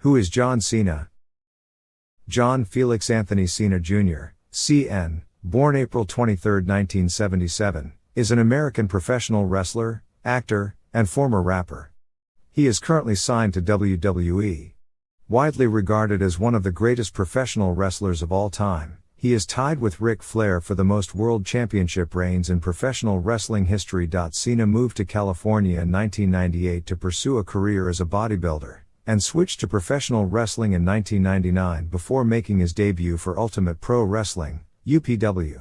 Who is John Cena? John Felix Anthony Cena Jr., CN, born April 23, 1977, is an American professional wrestler, actor, and former rapper. He is currently signed to WWE. Widely regarded as one of the greatest professional wrestlers of all time, he is tied with Ric Flair for the most world championship reigns in professional wrestling history. Cena moved to California in 1998 to pursue a career as a bodybuilder, and switched to professional wrestling in 1999 before making his debut for Ultimate Pro Wrestling, UPW.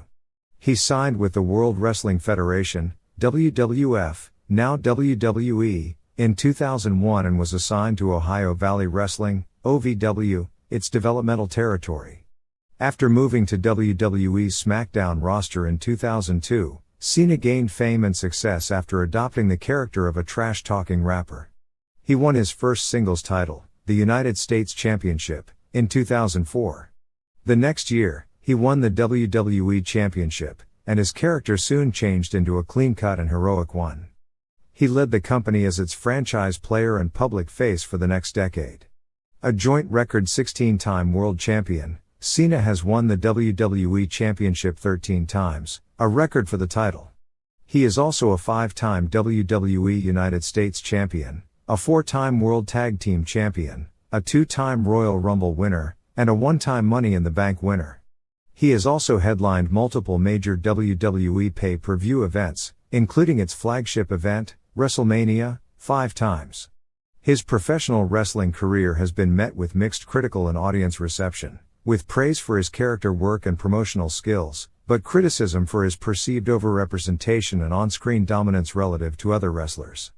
He signed with the World Wrestling Federation, WWF, now WWE, in 2001 and was assigned to Ohio Valley Wrestling, OVW, its developmental territory. After moving to WWE's SmackDown roster in 2002, Cena gained fame and success after adopting the character of a trash-talking rapper. He won his first singles title, the United States Championship, in 2004. The next year, he won the WWE Championship, and his character soon changed into a clean-cut and heroic one. He led the company as its franchise player and public face for the next decade. A joint record 16-time world champion, Cena has won the WWE Championship 13 times, a record for the title. He is also a 5-time WWE United States Champion, a 4-time World Tag Team Champion, a 2-time Royal Rumble winner, and a 1-time Money in the Bank winner. He has also headlined multiple major WWE pay-per-view events, including its flagship event, WrestleMania, 5 times. His professional wrestling career has been met with mixed critical and audience reception, with praise for his character work and promotional skills, but criticism for his perceived overrepresentation and on-screen dominance relative to other wrestlers.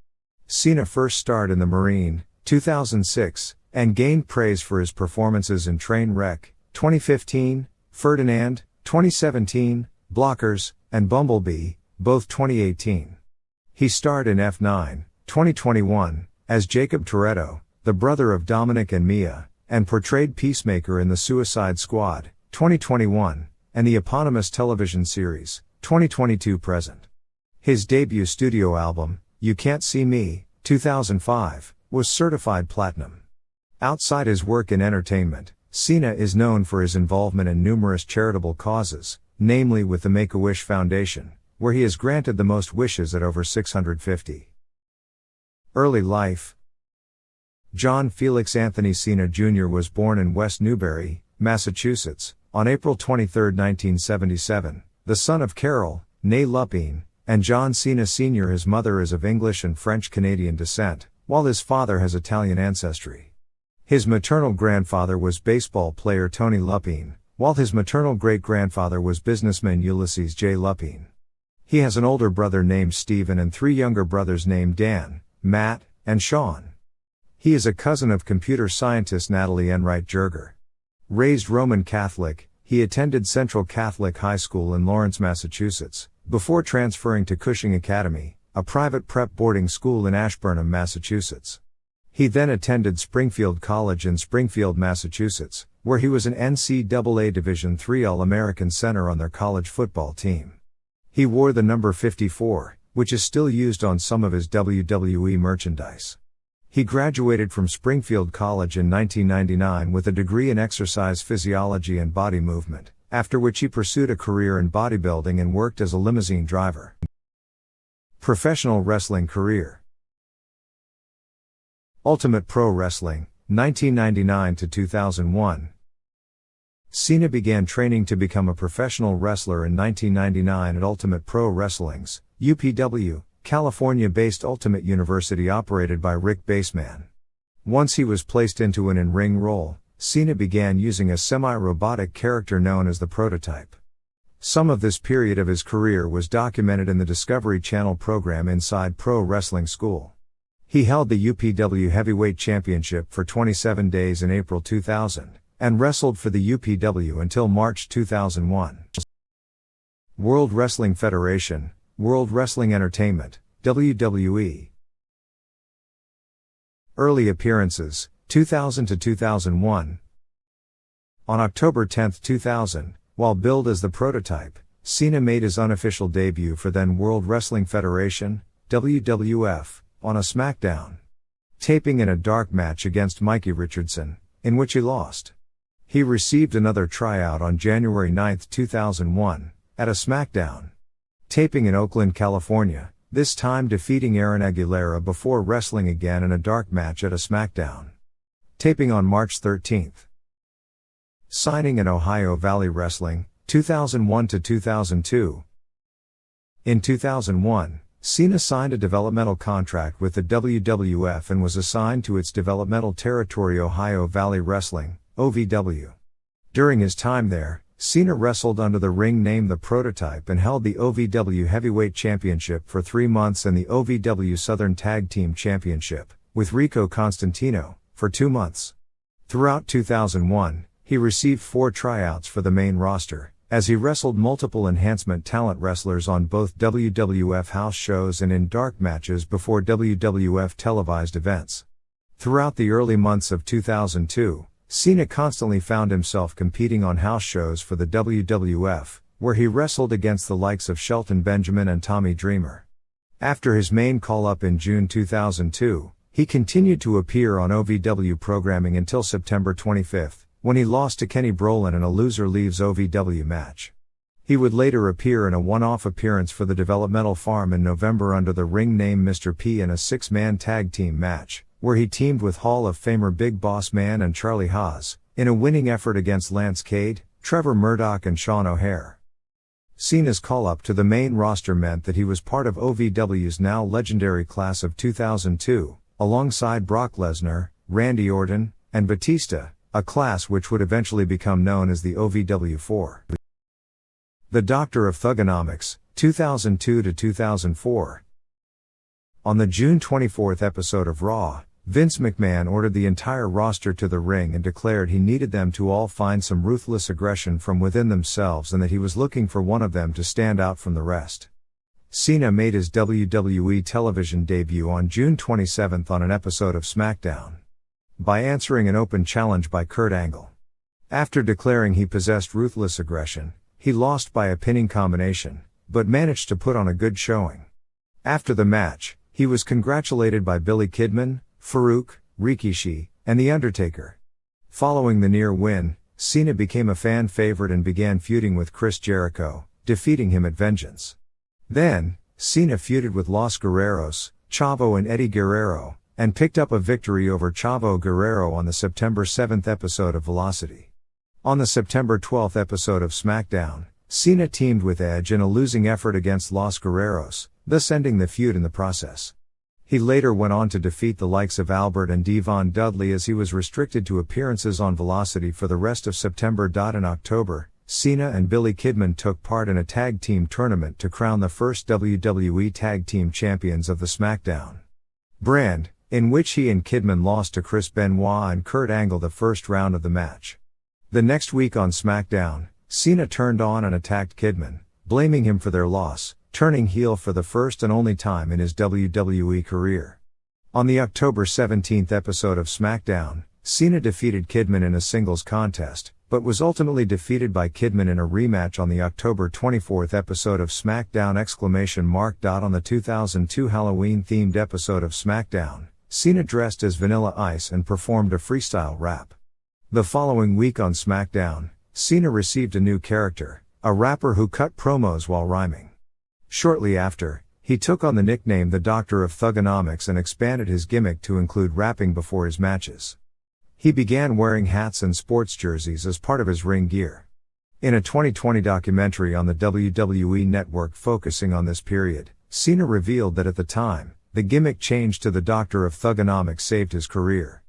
Cena first starred in The Marine, 2006, and gained praise for his performances in Trainwreck, 2015, Ferdinand, 2017, Blockers, and Bumblebee, both 2018. He starred in F9, 2021, as Jacob Toretto, the brother of Dominic and Mia, and portrayed Peacemaker in The Suicide Squad, 2021, and the eponymous television series, 2022-present. His debut studio album, You Can't See Me, 2005, was certified platinum. Outside his work in entertainment, Cena is known for his involvement in numerous charitable causes, namely with the Make-A-Wish Foundation, where he has granted the most wishes at over 650. Early life. John Felix Anthony Cena Jr. was born in West Newbury, Massachusetts, on April 23, 1977, the son of Carol, née Lupine, and John Cena Sr. His mother is of English and French-Canadian descent, while his father has Italian ancestry. His maternal grandfather was baseball player Tony Lupine, while his maternal great-grandfather was businessman Ulysses J. Lupine. He has an older brother named Stephen and 3 younger brothers named Dan, Matt, and Sean. He is a cousin of computer scientist Natalie Enright Jerger. Raised Roman Catholic, he attended Central Catholic High School in Lawrence, Massachusetts, before transferring to Cushing Academy, a private prep boarding school in Ashburnham, Massachusetts. He then attended Springfield College in Springfield, Massachusetts, where he was an NCAA Division III All-American center on their college football team. He wore the number 54, which is still used on some of his WWE merchandise. He graduated from Springfield College in 1999 with a degree in exercise physiology and body movement, after which he pursued a career in bodybuilding and worked as a limousine driver. Professional wrestling career. Ultimate Pro Wrestling, 1999 to 2001. Cena began training to become a professional wrestler in 1999 at Ultimate Pro Wrestling's, UPW, California-based Ultimate University operated by Rick Baseman. Once he was placed into an in-ring role, Cena began using a semi-robotic character known as the Prototype. Some of this period of his career was documented in the Discovery Channel program Inside Pro Wrestling School. He held the UPW Heavyweight Championship for 27 days in April 2000, and wrestled for the UPW until March 2001. World Wrestling Federation, World Wrestling Entertainment, WWE. Early appearances, 2000 to 2001. On October 10, 2000, while billed as the Prototype, Cena made his unofficial debut for then World Wrestling Federation, WWF, on a SmackDown. taping in a dark match against Mikey Richardson, in which he lost. He received another tryout on January 9, 2001, at a SmackDown. Taping in Oakland, California, this time defeating Aaron Aguilera before wrestling again in a dark match at a SmackDown. Taping on March 13. Signing in Ohio Valley Wrestling, 2001 to 2002. In 2001, Cena signed a developmental contract with the WWF and was assigned to its developmental territory Ohio Valley Wrestling, OVW. During his time there, Cena wrestled under the ring name The Prototype and held the OVW Heavyweight Championship for 3 months and the OVW Southern Tag Team Championship, with Rico Constantino, for 2 months. Throughout 2001, he received 4 tryouts for the main roster, as he wrestled multiple enhancement talent wrestlers on both WWF house shows and in dark matches before WWF televised events. Throughout the early months of 2002, Cena constantly found himself competing on house shows for the WWF, where he wrestled against the likes of Shelton Benjamin and Tommy Dreamer. After his main call-up in June 2002, he continued to appear on OVW programming until September 25, when he lost to Kenny Brolin in a loser leaves OVW match. He would later appear in a one-off appearance for the developmental farm in November under the ring name Mr. P in a 6-man tag team match, where he teamed with Hall of Famer Big Boss Man and Charlie Haas, in a winning effort against Lance Cade, Trevor Murdoch and Sean O'Hare. Cena's call-up to the main roster meant that he was part of OVW's now legendary class of 2002, alongside Brock Lesnar, Randy Orton, and Batista, a class which would eventually become known as the OVW4. The Doctor of Thugonomics, 2002 to 2004. On the June 24 episode of Raw, Vince McMahon ordered the entire roster to the ring and declared he needed them to all find some ruthless aggression from within themselves and that he was looking for one of them to stand out from the rest. Cena made his WWE television debut on June 27 on an episode of SmackDown, by answering an open challenge by Kurt Angle. After declaring he possessed ruthless aggression, he lost by a pinning combination, but managed to put on a good showing. After the match, he was congratulated by Billy Kidman, Farouk, Rikishi, and The Undertaker. Following the near win, Cena became a fan favorite and began feuding with Chris Jericho, defeating him at Vengeance. Then, Cena feuded with Los Guerreros, Chavo and Eddie Guerrero, and picked up a victory over Chavo Guerrero on the September 7 episode of Velocity. On the September 12 episode of SmackDown, Cena teamed with Edge in a losing effort against Los Guerreros, thus ending the feud in the process. He later went on to defeat the likes of Albert and Devon Dudley as he was restricted to appearances on Velocity for the rest of September. In October, Cena and Billy Kidman took part in a tag team tournament to crown the first WWE Tag Team Champions of the SmackDown brand, in which he and Kidman lost to Chris Benoit and Kurt Angle the first round of the match. The next week on SmackDown, Cena turned on and attacked Kidman, blaming him for their loss, turning heel for the first and only time in his WWE career. On the October 17 episode of SmackDown, Cena defeated Kidman in a singles contest, but was ultimately defeated by Kidman in a rematch on the October 24 episode of SmackDown! On the 2002 Halloween-themed episode of SmackDown, Cena dressed as Vanilla Ice and performed a freestyle rap. The following week on SmackDown, Cena received a new character, a rapper who cut promos while rhyming. Shortly after, he took on the nickname the Doctor of Thugonomics and expanded his gimmick to include rapping before his matches. He began wearing hats and sports jerseys as part of his ring gear. In a 2020 documentary on the WWE Network focusing on this period, Cena revealed that at the time, the gimmick change to the Doctor of Thugonomics saved his career.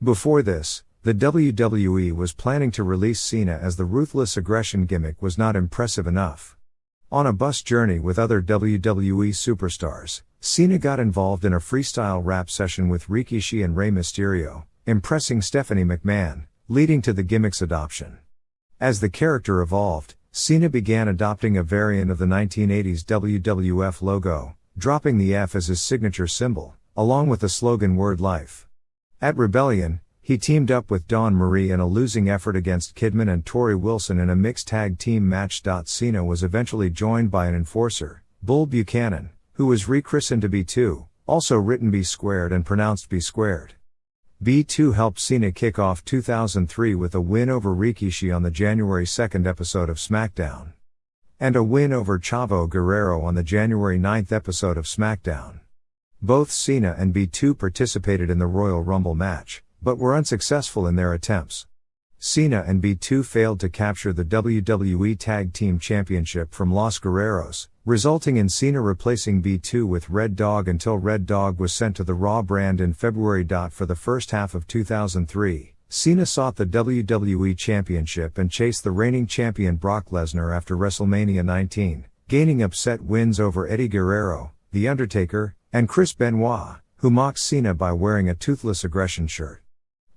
Before this, the WWE was planning to release Cena as the Ruthless Aggression gimmick was not impressive enough. On a bus journey with other WWE superstars, Cena got involved in a freestyle rap session with Rikishi and Rey Mysterio, impressing Stephanie McMahon, leading to the gimmick's adoption. As the character evolved, Cena began adopting a variant of the 1980s WWF logo, dropping the F as his signature symbol, along with the slogan Word Life. At Rebellion, he teamed up with Dawn Marie in a losing effort against Kidman and Torrie Wilson in a mixed tag team match. Cena was eventually joined by an enforcer, Bull Buchanan, who was rechristened to B2, Also written B squared and pronounced B squared. B2 helped Cena kick off 2003 with a win over Rikishi on the January 2nd episode of SmackDown. And a win over Chavo Guerrero on the January 9th episode of SmackDown. Both Cena and B2 participated in the Royal Rumble match, but were unsuccessful in their attempts. Cena and B2 failed to capture the WWE Tag Team Championship from Los Guerreros, resulting in Cena replacing B2 with Red Dog until Red Dog was sent to the Raw brand in February. For the first half of 2003, Cena sought the WWE Championship and chased the reigning champion Brock Lesnar after WrestleMania 19, gaining upset wins over Eddie Guerrero, The Undertaker, and Chris Benoit, who mocked Cena by wearing a Toothless Aggression shirt.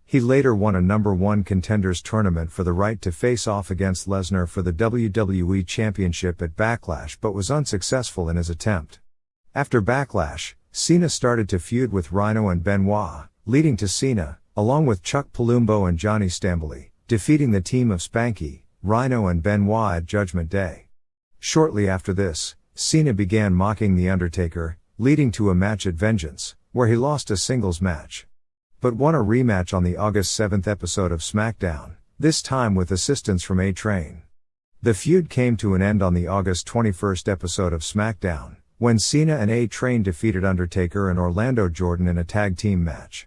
He later won a number 1 contenders tournament for the right to face off against Lesnar for the WWE Championship at Backlash but was unsuccessful in his attempt. After Backlash, Cena started to feud with Rhino and Benoit, leading to Cena, along with Chuck Palumbo and Johnny Stamboli, defeating the team of Spanky, Rhino and Benoit at Judgment Day. Shortly after this, Cena began mocking The Undertaker, leading to a match at Vengeance, where he lost a singles match. But won a rematch on the August 7th episode of SmackDown, this time with assistance from A-Train. The feud came to an end on the August 21st episode of SmackDown, when Cena and A-Train defeated Undertaker and Orlando Jordan in a tag team match.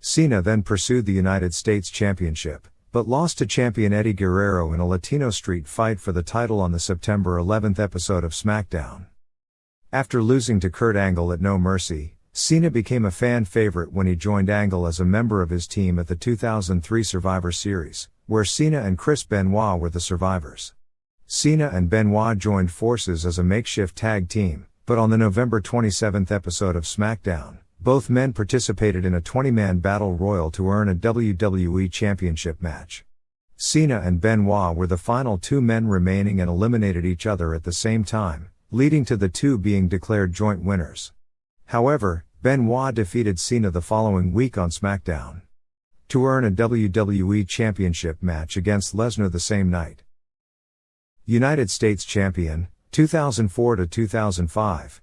Cena then pursued the United States Championship, but lost to champion Eddie Guerrero in a Latino street fight for the title on the September 11th episode of SmackDown. After losing to Kurt Angle at No Mercy, Cena became a fan favorite when he joined Angle as a member of his team at the 2003 Survivor Series, where Cena and Chris Benoit were the survivors. Cena and Benoit joined forces as a makeshift tag team, but on the November 27th episode of SmackDown, both men participated in a 20-man battle royal to earn a WWE Championship match. Cena and Benoit were the final 2 men remaining and eliminated each other at the same time, leading to the 2 being declared joint winners. However, Benoit defeated Cena the following week on SmackDown to earn a WWE Championship match against Lesnar the same night. United States Champion, 2004 to 2005.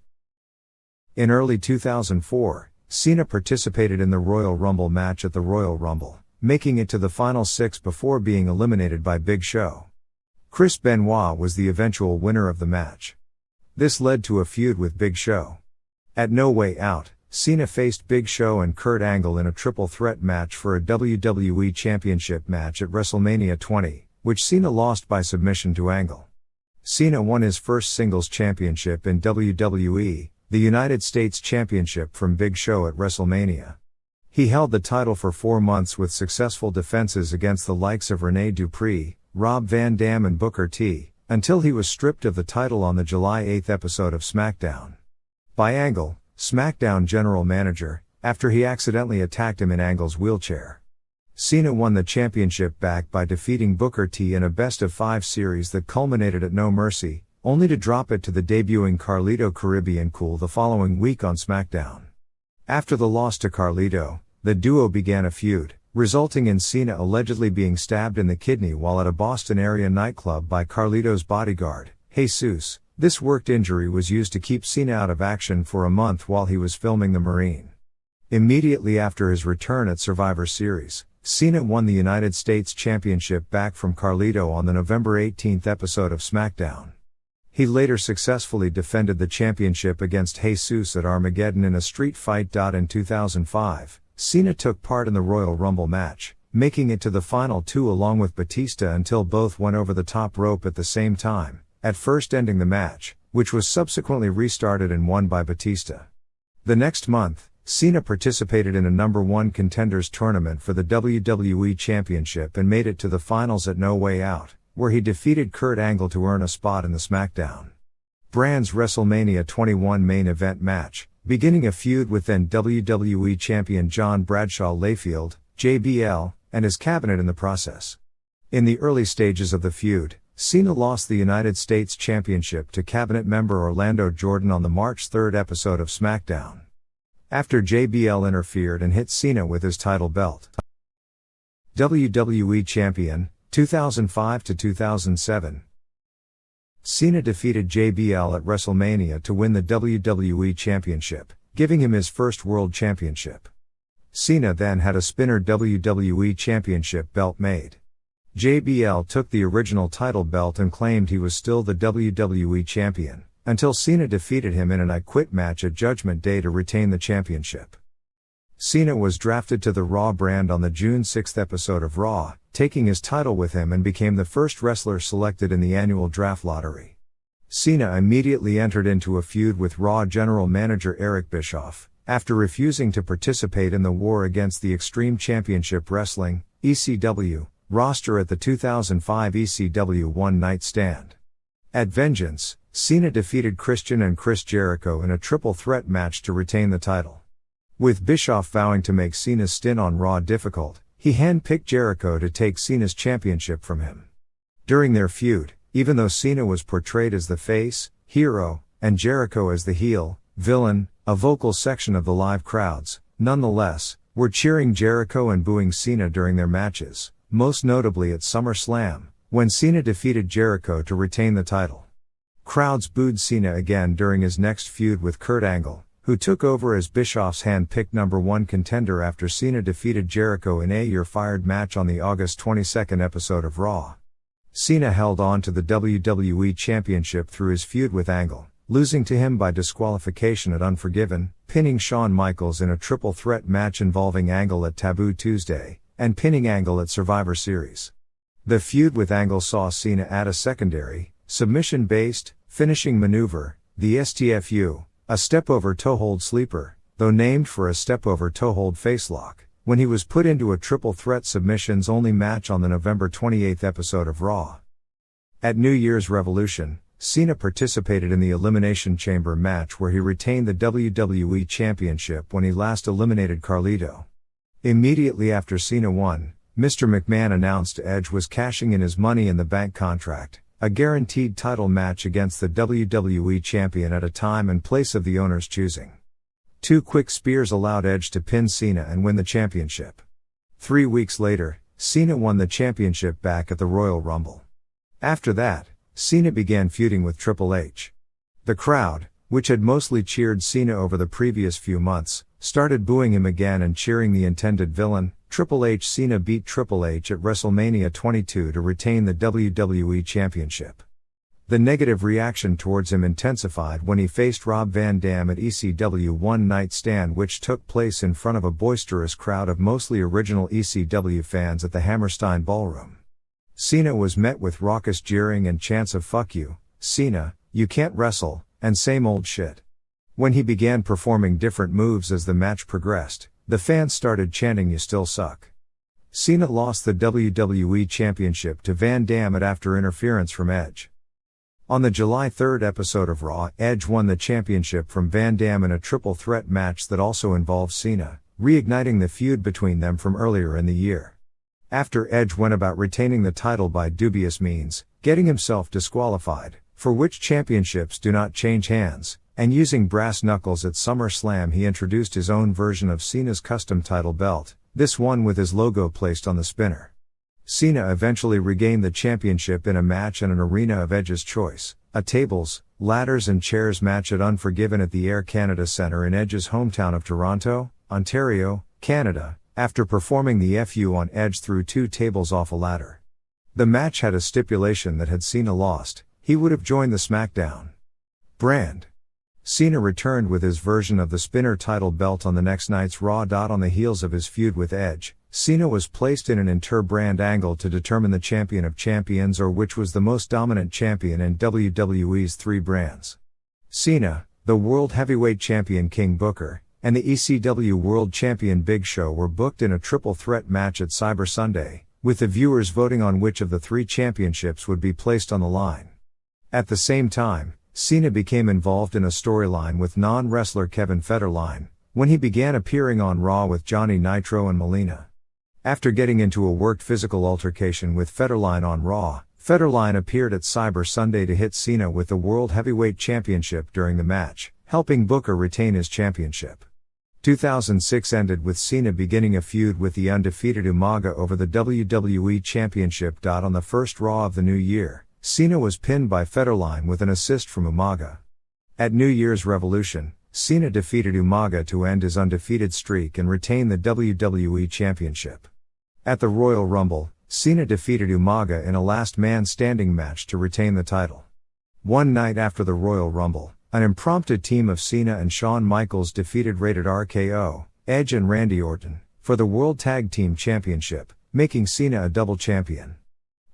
In early 2004, Cena participated in the Royal Rumble match at the Royal Rumble, making it to the final 6 before being eliminated by Big Show. Chris Benoit was the eventual winner of the match. This led to a feud with Big Show. At No Way Out, Cena faced Big Show and Kurt Angle in a triple threat match for a WWE Championship match at WrestleMania 20, which Cena lost by submission to Angle. Cena won his first singles championship in WWE, the United States Championship from Big Show at WrestleMania. He held the title for 4 months with successful defenses against the likes of Rene Dupree, Rob Van Dam and Booker T, until he was stripped of the title on the July 8th episode of SmackDown. By Angle, SmackDown general manager, after he accidentally attacked him in Angle's wheelchair. Cena won the championship back by defeating Booker T in a best-of-5 series that culminated at No Mercy, only to drop it to the debuting Carlito Caribbean Cool the following week on SmackDown. After the loss to Carlito, the duo began a feud, resulting in Cena allegedly being stabbed in the kidney while at a Boston area nightclub by Carlito's bodyguard, Jesus. This worked injury was used to keep Cena out of action for a month while he was filming The Marine. Immediately after his return at Survivor Series, Cena won the United States Championship back from Carlito on the November 18th episode of SmackDown. He later successfully defended the championship against Jesus at Armageddon in a street fight. In 2005, Cena took part in the Royal Rumble match, making it to the final 2 along with Batista until both went over the top rope at the same time, at first ending the match, which was subsequently restarted and won by Batista. The next month, Cena participated in a number 1 contenders tournament for the WWE Championship and made it to the finals at No Way Out, where he defeated Kurt Angle to earn a spot in the SmackDown brand's WrestleMania 21 main event match, beginning a feud with then WWE Champion John Bradshaw Layfield, JBL, and his cabinet in the process. In the early stages of the feud, Cena lost the United States Championship to cabinet member Orlando Jordan on the March 3rd episode of SmackDown. After JBL interfered and hit Cena with his title belt. WWE Champion, 2005 to 2007. Cena defeated JBL at WrestleMania to win the WWE Championship, giving him his first world championship. Cena then had a spinner WWE Championship belt made. JBL took the original title belt and claimed he was still the WWE Champion, until Cena defeated him in an I Quit match at Judgment Day to retain the championship. Cena was drafted to the Raw brand on the June 6 episode of Raw, taking his title with him and became the first wrestler selected in the annual draft lottery. Cena immediately entered into a feud with Raw general manager Eric Bischoff, after refusing to participate in the war against the Extreme Championship Wrestling, ECW, roster at the 2005 ECW One Night Stand. At Vengeance, Cena defeated Christian and Chris Jericho in a triple threat match to retain the title. With Bischoff vowing to make Cena's stint on Raw difficult, he handpicked Jericho to take Cena's championship from him. During their feud, even though Cena was portrayed as the face, hero, and Jericho as the heel, villain, a vocal section of the live crowds, nonetheless, were cheering Jericho and booing Cena during their matches, most notably at SummerSlam, when Cena defeated Jericho to retain the title. Crowds booed Cena again during his next feud with Kurt Angle, who took over as Bischoff's hand-picked #1 contender after Cena defeated Jericho in a "You're Fired" match on the August 22 episode of Raw. Cena held on to the WWE Championship through his feud with Angle, losing to him by disqualification at Unforgiven, pinning Shawn Michaels in a triple threat match involving Angle at Taboo Tuesday, and pinning Angle at Survivor Series. The feud with Angle saw Cena add a secondary, submission-based, finishing maneuver, the STFU, a step-over toe-hold sleeper, though named for a step-over toe-hold facelock, when he was put into a triple threat submissions-only match on the November 28 episode of Raw. At New Year's Revolution, Cena participated in the Elimination Chamber match where he retained the WWE Championship when he last eliminated Carlito. Immediately after Cena won, Mr. McMahon announced Edge was cashing in his Money in the Bank contract, a guaranteed title match against the WWE Champion at a time and place of the owner's choosing. 2 quick spears allowed Edge to pin Cena and win the championship. 3 weeks later, Cena won the championship back at the Royal Rumble. After that, Cena began feuding with Triple H. The crowd, which had mostly cheered Cena over the previous few months, started booing him again and cheering the intended villain, Triple H. Cena beat Triple H at WrestleMania 22 to retain the WWE Championship. The negative reaction towards him intensified when he faced Rob Van Dam at ECW One Night Stand, which took place in front of a boisterous crowd of mostly original ECW fans at the Hammerstein Ballroom. Cena was met with raucous jeering and chants of "Fuck you, Cena, you can't wrestle," and "same old shit." When he began performing different moves as the match progressed, the fans started chanting "You still suck." Cena lost the WWE Championship to Van Dam after interference from Edge. On the July 3 episode of Raw, Edge won the championship from Van Dam in a triple threat match that also involved Cena, reigniting the feud between them from earlier in the year. After Edge went about retaining the title by dubious means, getting himself disqualified, for which championships do not change hands, and using brass knuckles at SummerSlam, he introduced his own version of Cena's custom title belt, this one with his logo placed on the spinner. Cena eventually regained the championship in a match in an arena of Edge's choice, a tables, ladders and chairs match at Unforgiven at the Air Canada Centre in Edge's hometown of Toronto, Ontario, Canada, after performing the FU on Edge through 2 tables off a ladder. The match had a stipulation that had Cena lost, he would have joined the SmackDown brand. Cena returned with his version of the spinner title belt on the next night's Raw. On the heels of his feud with Edge, Cena was placed in an inter-brand angle to determine the champion of champions, or which was the most dominant champion in WWE's 3 brands. Cena, the World Heavyweight Champion King Booker, and the ECW World Champion Big Show were booked in a triple threat match at Cyber Sunday, with the viewers voting on which of the 3 championships would be placed on the line. At the same time, Cena became involved in a storyline with non-wrestler Kevin Federline, when he began appearing on Raw with Johnny Nitro and Melina. After getting into a worked physical altercation with Federline on Raw, Federline appeared at Cyber Sunday to hit Cena with the World Heavyweight Championship during the match, helping Booker retain his championship. 2006 ended with Cena beginning a feud with the undefeated Umaga over the WWE Championship. On the first Raw of the new year, Cena was pinned by Federline with an assist from Umaga. At New Year's Revolution, Cena defeated Umaga to end his undefeated streak and retain the WWE Championship. At the Royal Rumble, Cena defeated Umaga in a last man standing match to retain the title. One night after the Royal Rumble, an impromptu team of Cena and Shawn Michaels defeated Rated RKO, Edge and Randy Orton, for the World Tag Team Championship, making Cena a double champion.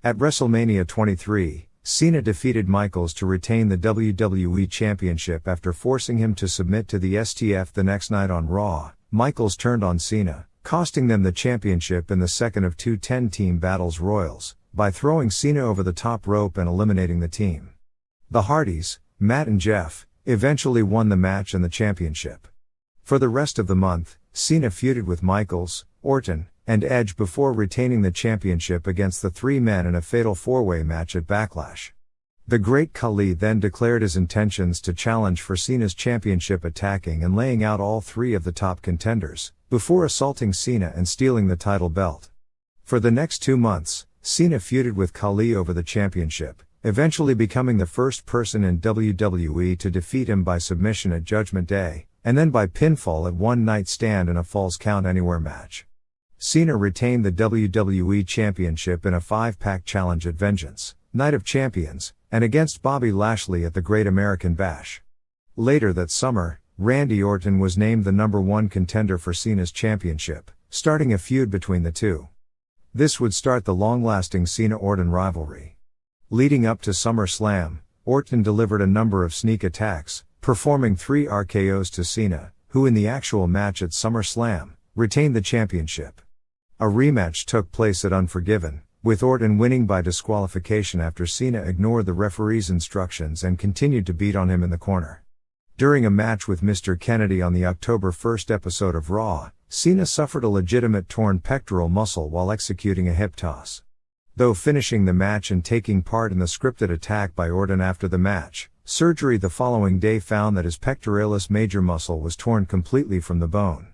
At WrestleMania 23, Cena defeated Michaels to retain the WWE Championship after forcing him to submit to the STF the next night on Raw. Michaels turned on Cena, costing them the championship in the second of two 10-team battles royals, by throwing Cena over the top rope and eliminating the team. The Hardys, Matt and Jeff, eventually won the match and the championship. For the rest of the month, Cena feuded with Michaels, Orton, and Edge before retaining the championship against the three men in a fatal four-way match at Backlash. The Great Khali then declared his intentions to challenge for Cena's championship, attacking and laying out all three of the top contenders, before assaulting Cena and stealing the title belt. For the next 2 months, Cena feuded with Khali over the championship, eventually becoming the first person in WWE to defeat him by submission at Judgment Day, and then by pinfall at One Night Stand in a Falls Count Anywhere match. Cena retained the WWE Championship in a 5-pack challenge at Vengeance, Night of Champions, and against Bobby Lashley at the Great American Bash. Later that summer, Randy Orton was named the #1 contender for Cena's championship, starting a feud between the two. This would start the long-lasting Cena-Orton rivalry. Leading up to SummerSlam, Orton delivered a number of sneak attacks, performing 3 RKOs to Cena, who in the actual match at SummerSlam, retained the championship. A rematch took place at Unforgiven, with Orton winning by disqualification after Cena ignored the referee's instructions and continued to beat on him in the corner. During a match with Mr. Kennedy on the October 1st episode of Raw, Cena suffered a legitimate torn pectoral muscle while executing a hip toss. Though finishing the match and taking part in the scripted attack by Orton after the match, surgery the following day found that his pectoralis major muscle was torn completely from the bone.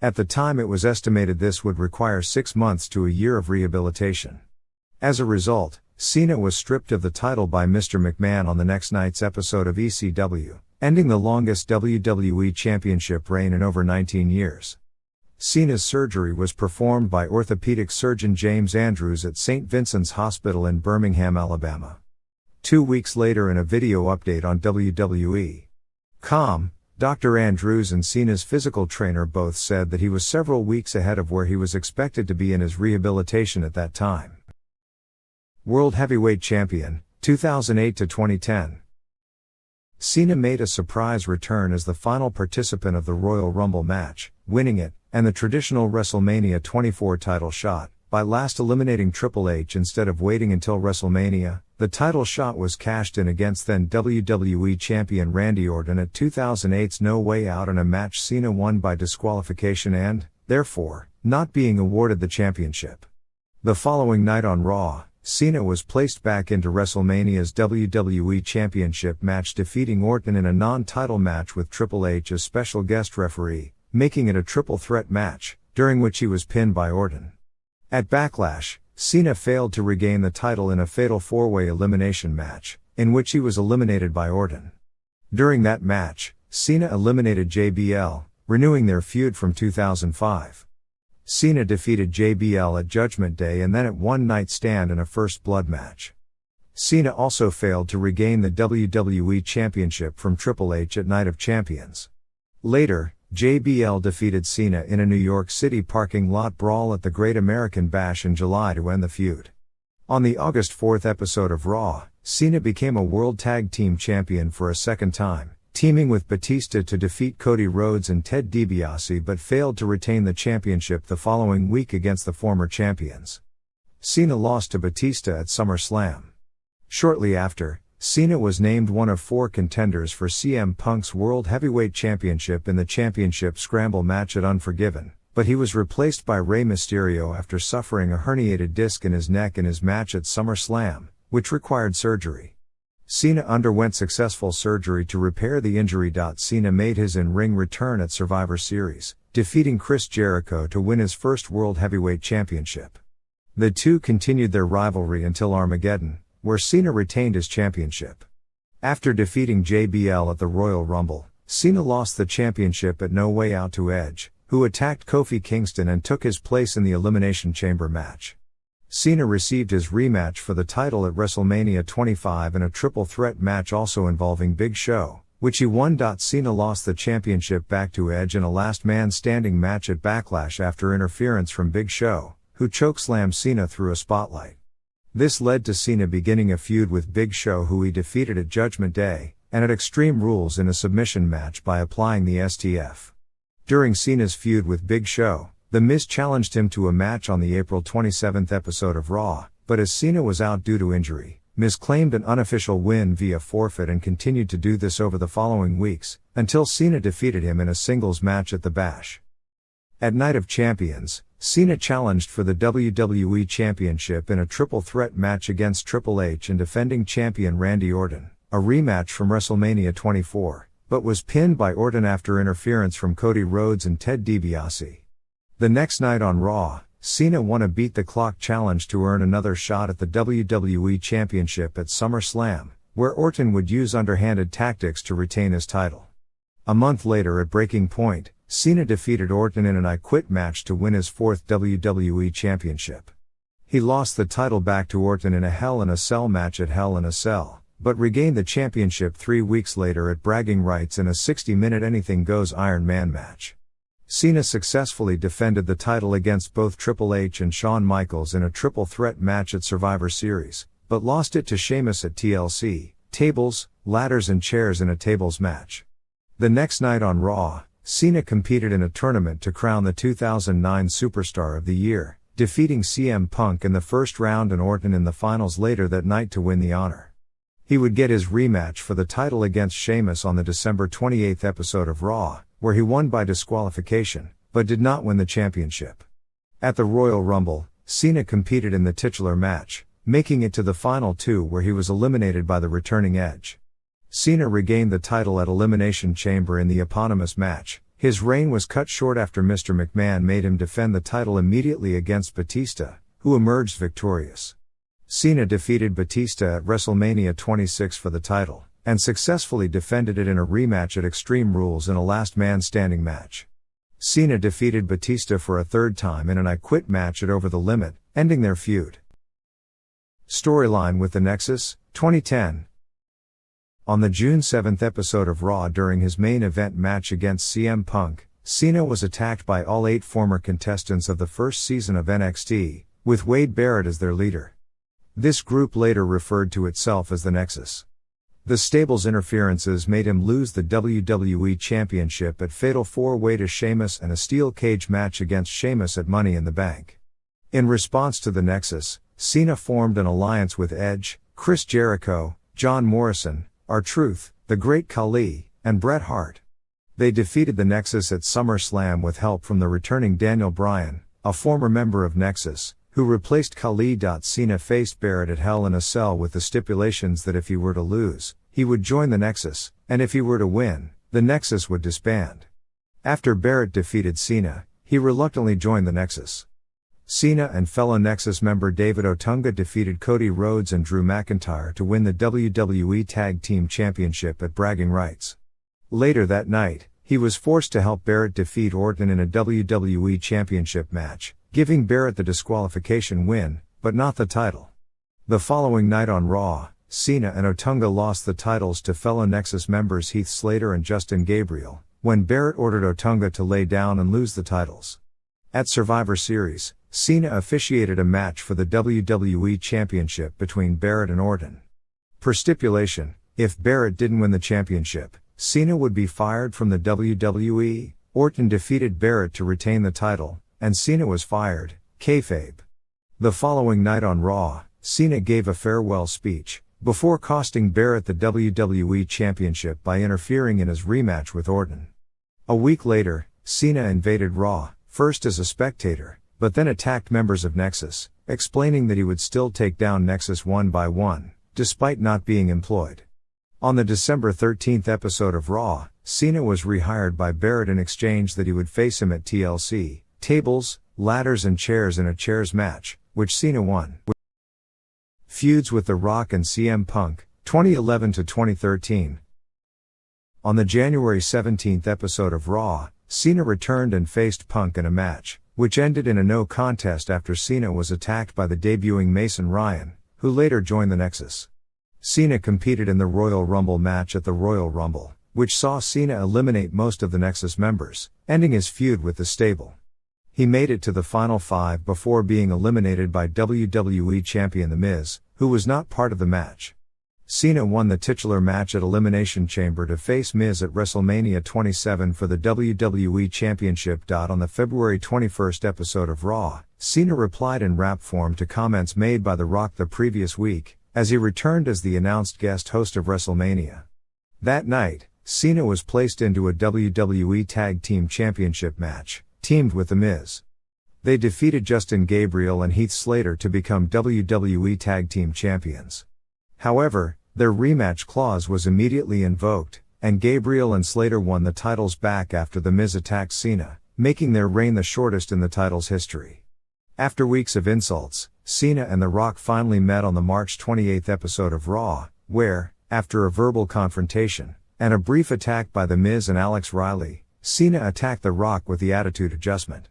At the time it was estimated this would require 6 months to a year of rehabilitation. As a result, Cena was stripped of the title by Mr. McMahon on the next night's episode of ECW, ending the longest WWE Championship reign in over 19 years. Cena's surgery was performed by orthopedic surgeon James Andrews at St. Vincent's Hospital in Birmingham, Alabama. 2 weeks later, in a video update on WWE.com, Dr. Andrews and Cena's physical trainer both said that he was several weeks ahead of where he was expected to be in his rehabilitation at that time. World Heavyweight Champion, 2008 to 2010. Cena made a surprise return as the final participant of the Royal Rumble match, winning it, and the traditional WrestleMania 24 title shot, by last eliminating Triple H instead of waiting until WrestleMania. The title shot was cashed in against then WWE Champion Randy Orton at 2008's No Way Out in a match Cena won by disqualification and, therefore, not being awarded the championship. The following night on Raw, Cena was placed back into WrestleMania's WWE Championship match, defeating Orton in a non-title match with Triple H as special guest referee, making it a triple threat match, during which he was pinned by Orton. At Backlash, Cena failed to regain the title in a fatal 4-way elimination match, in which he was eliminated by Orton. During that match, Cena eliminated JBL, renewing their feud from 2005. Cena defeated JBL at Judgment Day and then at One Night Stand in a First Blood match. Cena also failed to regain the WWE Championship from Triple H at Night of Champions. Later, JBL defeated Cena in a New York City parking lot brawl at the Great American Bash in July to end the feud. On the August 4th episode of Raw, Cena became a World Tag Team Champion for a second time, teaming with Batista to defeat Cody Rhodes and Ted DiBiase, but failed to retain the championship the following week against the former champions. Cena lost to Batista at SummerSlam. Shortly after, Cena was named one of 4 contenders for CM Punk's World Heavyweight Championship in the Championship Scramble match at Unforgiven, but he was replaced by Rey Mysterio after suffering a herniated disc in his neck in his match at SummerSlam, which required surgery. Cena underwent successful surgery to repair the injury. Cena made his in-ring return at Survivor Series, defeating Chris Jericho to win his first World Heavyweight Championship. The two continued their rivalry until Armageddon, where Cena retained his championship. After defeating JBL at the Royal Rumble, Cena lost the championship at No Way Out to Edge, who attacked Kofi Kingston and took his place in the Elimination Chamber match. Cena received his rematch for the title at WrestleMania 25 in a triple threat match also involving Big Show, which he won. Cena lost the championship back to Edge in a last man standing match at Backlash after interference from Big Show, who chokeslammed Cena through a spotlight. This led to Cena beginning a feud with Big Show, who he defeated at Judgment Day, and at Extreme Rules in a submission match by applying the STF. During Cena's feud with Big Show, The Miz challenged him to a match on the April 27 episode of Raw, but as Cena was out due to injury, Miz claimed an unofficial win via forfeit and continued to do this over the following weeks, until Cena defeated him in a singles match at the Bash. At Night of Champions, Cena challenged for the WWE Championship in a triple threat match against Triple H and defending champion Randy Orton, a rematch from WrestleMania 24, but was pinned by Orton after interference from Cody Rhodes and Ted DiBiase. The next night on Raw, Cena won a Beat the Clock challenge to earn another shot at the WWE Championship at SummerSlam, where Orton would use underhanded tactics to retain his title. A month later at Breaking Point, Cena defeated Orton in an I Quit match to win his fourth WWE Championship. He lost the title back to Orton in a Hell in a Cell match at Hell in a Cell, but regained the championship 3 weeks later at Bragging Rights in a 60-minute Anything Goes Iron Man match. Cena successfully defended the title against both Triple H and Shawn Michaels in a triple threat match at Survivor Series, but lost it to Sheamus at TLC, Tables, Ladders and Chairs in a tables match. The next night on Raw, Cena competed in a tournament to crown the 2009 Superstar of the Year, defeating CM Punk in the first round and Orton in the finals later that night to win the honor. He would get his rematch for the title against Sheamus on the December 28 episode of Raw, where he won by disqualification, but did not win the championship. At the Royal Rumble, Cena competed in the titular match, making it to the final two where he was eliminated by the returning Edge. Cena regained the title at Elimination Chamber in the eponymous match. His reign was cut short after Mr. McMahon made him defend the title immediately against Batista, who emerged victorious. Cena defeated Batista at WrestleMania 26 for the title, and successfully defended it in a rematch at Extreme Rules in a last man standing match. Cena defeated Batista for a third time in an I Quit match at Over the Limit, ending their feud. Storyline with the Nexus, 2010. On the June 7 episode of Raw during his main event match against CM Punk, Cena was attacked by all 8 former contestants of the first season of NXT, with Wade Barrett as their leader. This group later referred to itself as the Nexus. The stable's interferences made him lose the WWE Championship at Fatal 4-Way to Sheamus and a steel cage match against Sheamus at Money in the Bank. In response to the Nexus, Cena formed an alliance with Edge, Chris Jericho, John Morrison, R-Truth, The Great Khali, and Bret Hart. They defeated the Nexus at SummerSlam with help from the returning Daniel Bryan, a former member of Nexus, who replaced Khali. Cena faced Barrett at Hell in a Cell with the stipulations that if he were to lose, he would join the Nexus, and if he were to win, the Nexus would disband. After Barrett defeated Cena, he reluctantly joined the Nexus. Cena and fellow Nexus member David Otunga defeated Cody Rhodes and Drew McIntyre to win the WWE Tag Team Championship at Bragging Rights. Later that night, he was forced to help Barrett defeat Orton in a WWE Championship match, giving Barrett the disqualification win, but not the title. The following night on Raw, Cena and Otunga lost the titles to fellow Nexus members Heath Slater and Justin Gabriel, when Barrett ordered Otunga to lay down and lose the titles. At Survivor Series, Cena officiated a match for the WWE Championship between Barrett and Orton. Per stipulation, if Barrett didn't win the championship, Cena would be fired from the WWE. Orton defeated Barrett to retain the title, and Cena was fired, kayfabe. The following night on Raw, Cena gave a farewell speech, before costing Barrett the WWE Championship by interfering in his rematch with Orton. A week later, Cena invaded Raw, first as a spectator, but then attacked members of Nexus, explaining that he would still take down Nexus one by one, despite not being employed. On the December 13 episode of Raw, Cena was rehired by Barrett in exchange that he would face him at TLC, Tables, Ladders and Chairs in a chairs match, which Cena won. Feuds with The Rock and CM Punk, 2011 to 2013. On the January 17th episode of Raw, Cena returned and faced Punk in a match, which ended in a no contest after Cena was attacked by the debuting Mason Ryan, who later joined the Nexus. Cena competed in the Royal Rumble match at the Royal Rumble, which saw Cena eliminate most of the Nexus members, ending his feud with the stable. He made it to the final 5 before being eliminated by WWE Champion The Miz, who was not part of the match. Cena won the titular match at Elimination Chamber to face Miz at WrestleMania 27 for the WWE Championship. On the February 21st episode of Raw, Cena replied in rap form to comments made by The Rock the previous week, as he returned as the announced guest host of WrestleMania. That night, Cena was placed into a WWE Tag Team Championship match, teamed with The Miz. They defeated Justin Gabriel and Heath Slater to become WWE Tag Team Champions. However, their rematch clause was immediately invoked, and Gabriel and Slater won the titles back after The Miz attacked Cena, making their reign the shortest in the title's history. After weeks of insults, Cena and The Rock finally met on the March 28th episode of Raw, where, after a verbal confrontation, and a brief attack by The Miz and Alex Riley, Cena attacked The Rock with the Attitude Adjustment.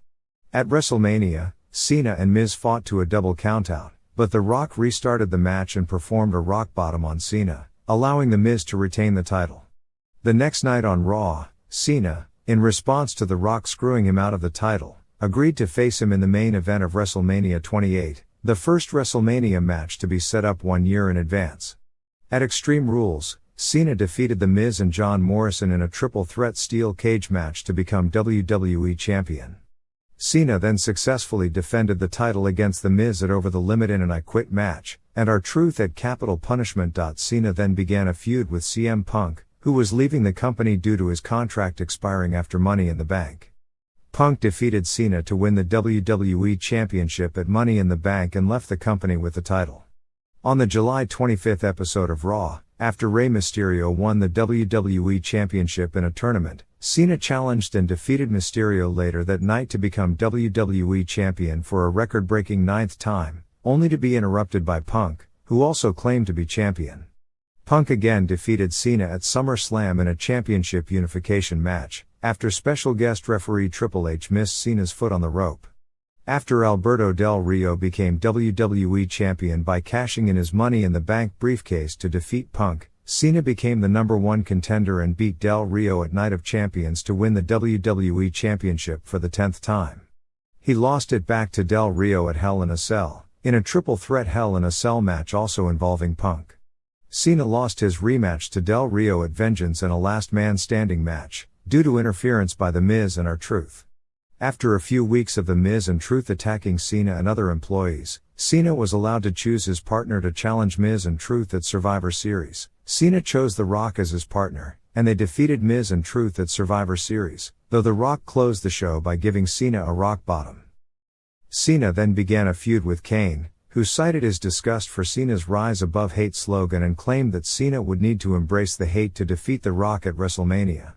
At WrestleMania, Cena and Miz fought to a double countout, but The Rock restarted the match and performed a rock bottom on Cena, allowing The Miz to retain the title. The next night on Raw, Cena, in response to The Rock screwing him out of the title, agreed to face him in the main event of WrestleMania 28, the first WrestleMania match to be set up 1 year in advance. At Extreme Rules, Cena defeated The Miz and John Morrison in a triple threat steel cage match to become WWE Champion. Cena then successfully defended the title against The Miz at Over the Limit in an I Quit match, and R-Truth at Capital Punishment. Cena then began a feud with CM Punk, who was leaving the company due to his contract expiring after Money in the Bank. Punk defeated Cena to win the WWE Championship at Money in the Bank and left the company with the title. On the July 25th episode of Raw, after Rey Mysterio won the WWE Championship in a tournament, Cena challenged and defeated Mysterio later that night to become WWE Champion for a record-breaking 9th time, only to be interrupted by Punk, who also claimed to be champion. Punk again defeated Cena at SummerSlam in a championship unification match, after special guest referee Triple H missed Cena's foot on the rope. After Alberto Del Rio became WWE Champion by cashing in his Money in the Bank briefcase to defeat Punk, Cena became the #1 contender and beat Del Rio at Night of Champions to win the WWE Championship for the 10th time. He lost it back to Del Rio at Hell in a Cell, in a triple threat Hell in a Cell match also involving Punk. Cena lost his rematch to Del Rio at Vengeance in a Last Man Standing match, due to interference by The Miz and R-Truth. After a few weeks of The Miz and Truth attacking Cena and other employees, Cena was allowed to choose his partner to challenge Miz and Truth at Survivor Series. Cena chose The Rock as his partner, and they defeated Miz and Truth at Survivor Series, though The Rock closed the show by giving Cena a rock bottom. Cena then began a feud with Kane, who cited his disgust for Cena's Rise Above Hate slogan and claimed that Cena would need to embrace the hate to defeat The Rock at WrestleMania.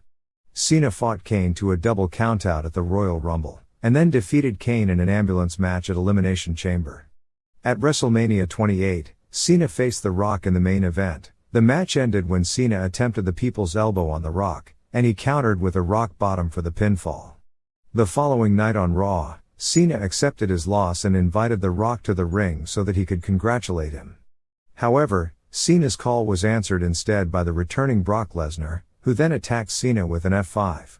Cena fought Kane to a double countout at the Royal Rumble, and then defeated Kane in an ambulance match at Elimination Chamber. At WrestleMania 28, Cena faced The Rock in the main event. The match ended when Cena attempted the People's Elbow on The Rock, and he countered with a rock bottom for the pinfall. The following night on Raw, Cena accepted his loss and invited The Rock to the ring so that he could congratulate him. However, Cena's call was answered instead by the returning Brock Lesnar, who then attacked Cena with an F5.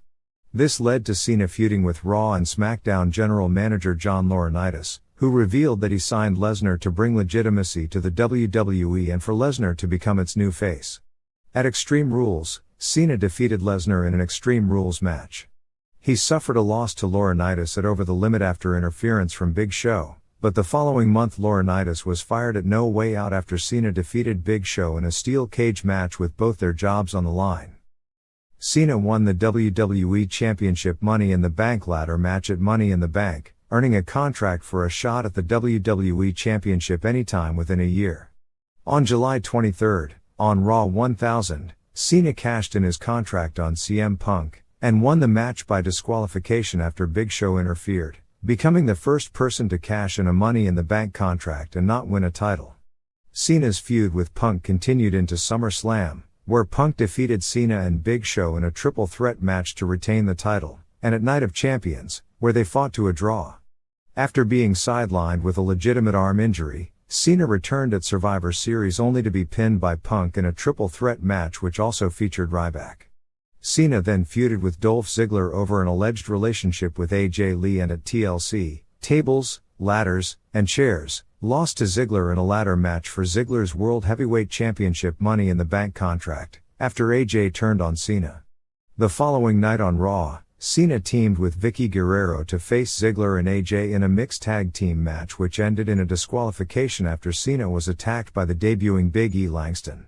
This led to Cena feuding with Raw and SmackDown general manager John Laurinaitis, who revealed that he signed Lesnar to bring legitimacy to the WWE and for Lesnar to become its new face. At Extreme Rules, Cena defeated Lesnar in an Extreme Rules match. He suffered a loss to Laurinaitis at Over the Limit after interference from Big Show, but the following month Laurinaitis was fired at No Way Out after Cena defeated Big Show in a steel cage match with both their jobs on the line. Cena won the WWE Championship Money in the Bank ladder match at Money in the Bank, earning a contract for a shot at the WWE Championship anytime within a year. On July 23, on Raw 1000, Cena cashed in his contract on CM Punk, and won the match by disqualification after Big Show interfered, becoming the first person to cash in a Money in the Bank contract and not win a title. Cena's feud with Punk continued into SummerSlam, where Punk defeated Cena and Big Show in a triple threat match to retain the title, and at Night of Champions, where they fought to a draw. After being sidelined with a legitimate arm injury, Cena returned at Survivor Series only to be pinned by Punk in a triple threat match which also featured Ryback. Cena then feuded with Dolph Ziggler over an alleged relationship with AJ Lee and at TLC, Tables, Ladders, and Chairs, lost to Ziggler in a ladder match for Ziggler's World Heavyweight Championship Money in the Bank contract, after AJ turned on Cena. The following night on Raw, Cena teamed with Vicky Guerrero to face Ziggler and AJ in a mixed tag team match which ended in a disqualification after Cena was attacked by the debuting Big E Langston.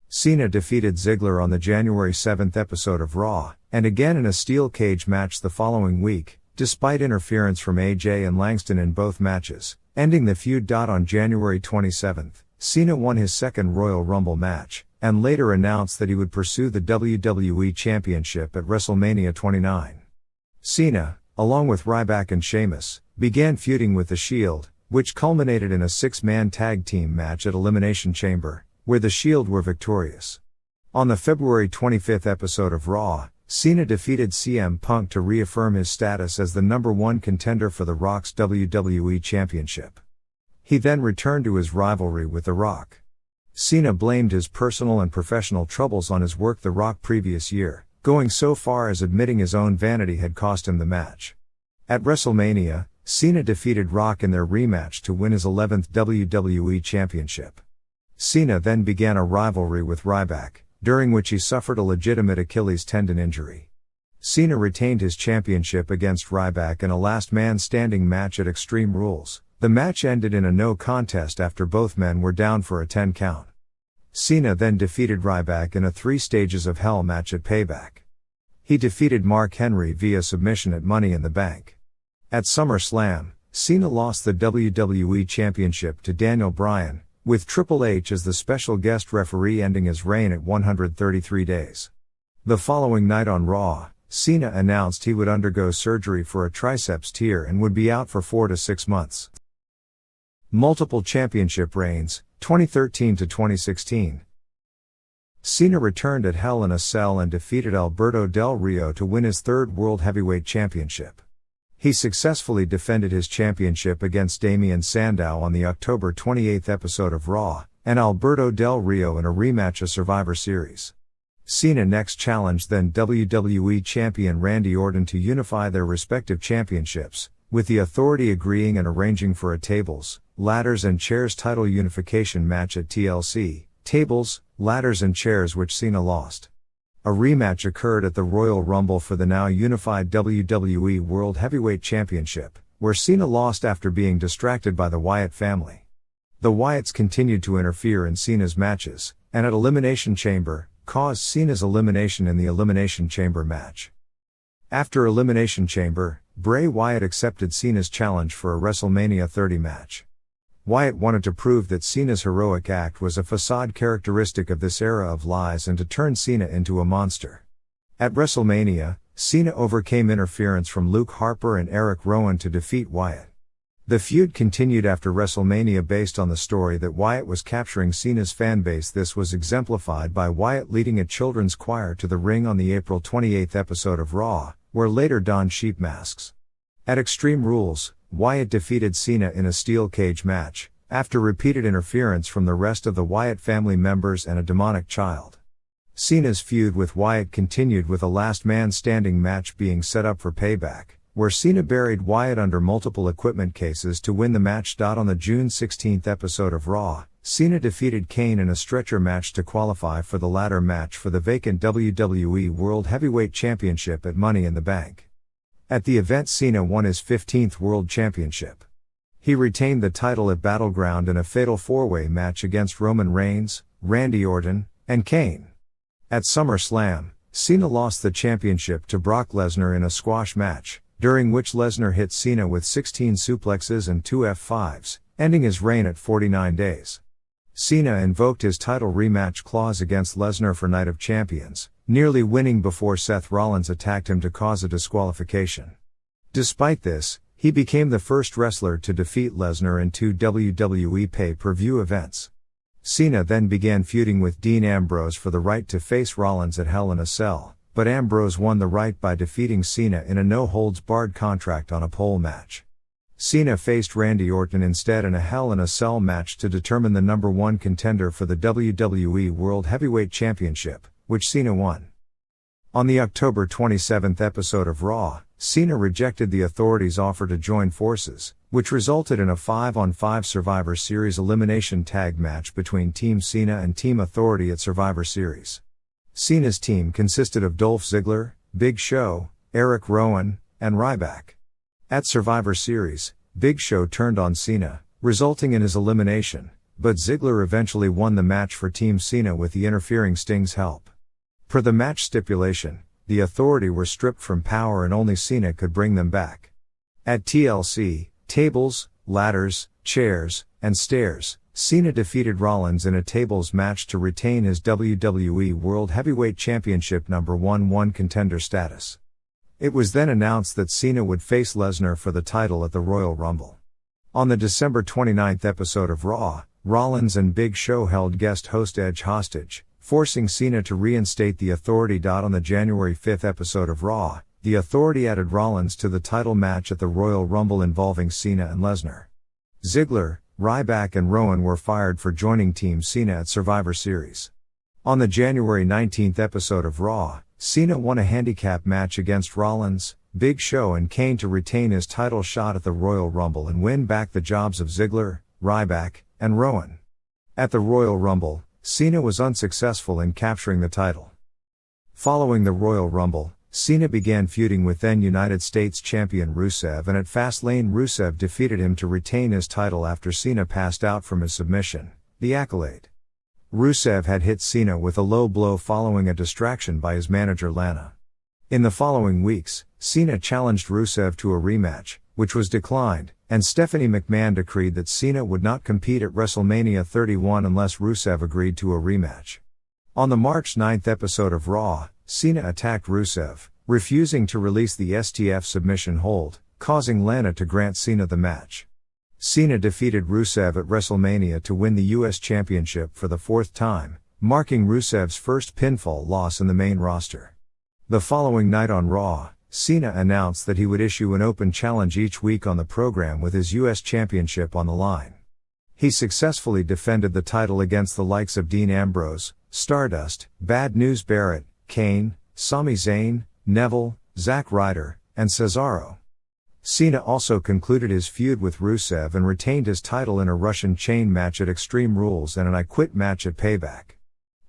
Cena defeated Ziggler on the January 7th episode of Raw, and again in a steel cage match the following week, despite interference from AJ and Langston in both matches, ending the feud. On January 27th, Cena won his second Royal Rumble match, and later announced that he would pursue the WWE Championship at WrestleMania 29. Cena, along with Ryback and Sheamus, began feuding with The Shield, which culminated in a six-man tag team match at Elimination Chamber, where The Shield were victorious. On the February 25th episode of Raw, Cena defeated CM Punk to reaffirm his status as the #1 contender for The Rock's WWE Championship. He then returned to his rivalry with The Rock. Cena blamed his personal and professional troubles on his work The Rock previous year, going so far as admitting his own vanity had cost him the match. At WrestleMania, Cena defeated Rock in their rematch to win his 11th WWE Championship. Cena then began a rivalry with Ryback, during which he suffered a legitimate Achilles tendon injury. Cena retained his championship against Ryback in a last man standing match at Extreme Rules. The match ended in a no contest after both men were down for a 10 count. Cena then defeated Ryback in a 3 Stages of Hell match at Payback. He defeated Mark Henry via submission at Money in the Bank. At SummerSlam, Cena lost the WWE Championship to Daniel Bryan, with Triple H as the special guest referee, ending his reign at 133 days. The following night on Raw, Cena announced he would undergo surgery for a triceps tear and would be out for 4 to 6 months. Multiple championship reigns, 2013 to 2016. Cena returned at Hell in a Cell and defeated Alberto Del Rio to win his 3rd World Heavyweight Championship. He successfully defended his championship against Damien Sandow on the October 28th episode of Raw, and Alberto Del Rio in a rematch of Survivor Series. Cena next challenged then WWE Champion Randy Orton to unify their respective championships, with the Authority agreeing and arranging for a Tables, Ladders and Chairs title unification match at TLC, Tables, Ladders and Chairs, which Cena lost. A rematch occurred at the Royal Rumble for the now unified WWE World Heavyweight Championship, where Cena lost after being distracted by the Wyatt family. The Wyatts continued to interfere in Cena's matches, and at Elimination Chamber, caused Cena's elimination in the Elimination Chamber match. After Elimination Chamber, Bray Wyatt accepted Cena's challenge for a WrestleMania 30 match. Wyatt wanted to prove that Cena's heroic act was a facade characteristic of this era of lies and to turn Cena into a monster. At WrestleMania, Cena overcame interference from Luke Harper and Eric Rowan to defeat Wyatt. The feud continued after WrestleMania based on the story that Wyatt was capturing Cena's fanbase. This was exemplified by Wyatt leading a children's choir to the ring on the April 28th episode of Raw, where later donned sheep masks. At Extreme Rules, Wyatt defeated Cena in a steel cage match, after repeated interference from the rest of the Wyatt family members and a demonic child. Cena's feud with Wyatt continued with a last man standing match being set up for Payback, where Cena buried Wyatt under multiple equipment cases to win the match. On the June 16th episode of Raw, Cena defeated Kane in a stretcher match to qualify for the ladder match for the vacant WWE World Heavyweight Championship at Money in the Bank. At the event, Cena won his 15th World Championship. He retained the title at Battleground in a fatal 4-way match against Roman Reigns, Randy Orton, and Kane. At SummerSlam, Cena lost the championship to Brock Lesnar in a squash match, during which Lesnar hit Cena with 16 suplexes and 2 F5s, ending his reign at 49 days. Cena invoked his title rematch clause against Lesnar for Night of Champions, nearly winning before Seth Rollins attacked him to cause a disqualification. Despite this, he became the first wrestler to defeat Lesnar in 2 WWE pay-per-view events. Cena then began feuding with Dean Ambrose for the right to face Rollins at Hell in a Cell, but Ambrose won the right by defeating Cena in a no-holds-barred contract on a pole match. Cena faced Randy Orton instead in a Hell in a Cell match to determine the number one contender for the WWE World Heavyweight Championship, which Cena won. On the October 27th episode of Raw, Cena rejected the Authority's offer to join forces, which resulted in a 5-on-5 Survivor Series elimination tag match between Team Cena and Team Authority at Survivor Series. Cena's team consisted of Dolph Ziggler, Big Show, Eric Rowan, and Ryback. At Survivor Series, Big Show turned on Cena, resulting in his elimination, but Ziggler eventually won the match for Team Cena with the interfering Sting's help. Per the match stipulation, the Authority were stripped from power and only Cena could bring them back. At TLC, Tables, Ladders, Chairs, and Stairs, Cena defeated Rollins in a tables match to retain his WWE World Heavyweight Championship No. 1 contender status. It was then announced that Cena would face Lesnar for the title at the Royal Rumble. On the December 29th episode of Raw, Rollins and Big Show held guest host Edge hostage, forcing Cena to reinstate the Authority. On the January 5th episode of Raw, the Authority added Rollins to the title match at the Royal Rumble involving Cena and Lesnar. Ziggler, Ryback and Rowan were fired for joining Team Cena at Survivor Series. On the January 19th episode of Raw, Cena won a handicap match against Rollins, Big Show and Kane to retain his title shot at the Royal Rumble and win back the jobs of Ziggler, Ryback, and Rowan. At the Royal Rumble, Cena was unsuccessful in capturing the title. Following the Royal Rumble, Cena began feuding with then United States champion Rusev, and at Fastlane Rusev defeated him to retain his title after Cena passed out from his submission, the Accolade. Rusev had hit Cena with a low blow following a distraction by his manager Lana. In the following weeks, Cena challenged Rusev to a rematch, which was declined, and Stephanie McMahon decreed that Cena would not compete at WrestleMania 31 unless Rusev agreed to a rematch. On the March 9th episode of Raw, Cena attacked Rusev, refusing to release the STF submission hold, causing Lana to grant Cena the match. Cena defeated Rusev at WrestleMania to win the US Championship for the fourth time, marking Rusev's first pinfall loss in the main roster. The following night on Raw, Cena announced that he would issue an open challenge each week on the program with his US Championship on the line. He successfully defended the title against the likes of Dean Ambrose, Stardust, Bad News Barrett, Kane, Sami Zayn, Neville, Zack Ryder, and Cesaro. Cena also concluded his feud with Rusev and retained his title in a Russian chain match at Extreme Rules and an I Quit match at Payback.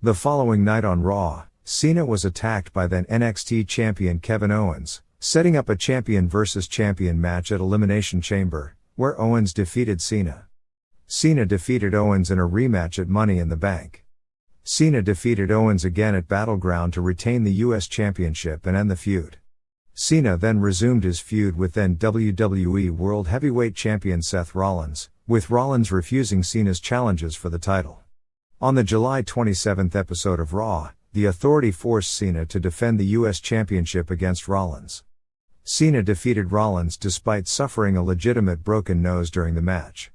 The following night on Raw, Cena was attacked by then NXT champion Kevin Owens, setting up a champion versus champion match at Elimination Chamber, where Owens defeated Cena. Cena defeated Owens in a rematch at Money in the Bank. Cena defeated Owens again at Battleground to retain the US Championship and end the feud. Cena then resumed his feud with then WWE World Heavyweight Champion Seth Rollins, with Rollins refusing Cena's challenges for the title. On the July 27th episode of Raw, the Authority forced Cena to defend the US Championship against Rollins. Cena defeated Rollins despite suffering a legitimate broken nose during the match.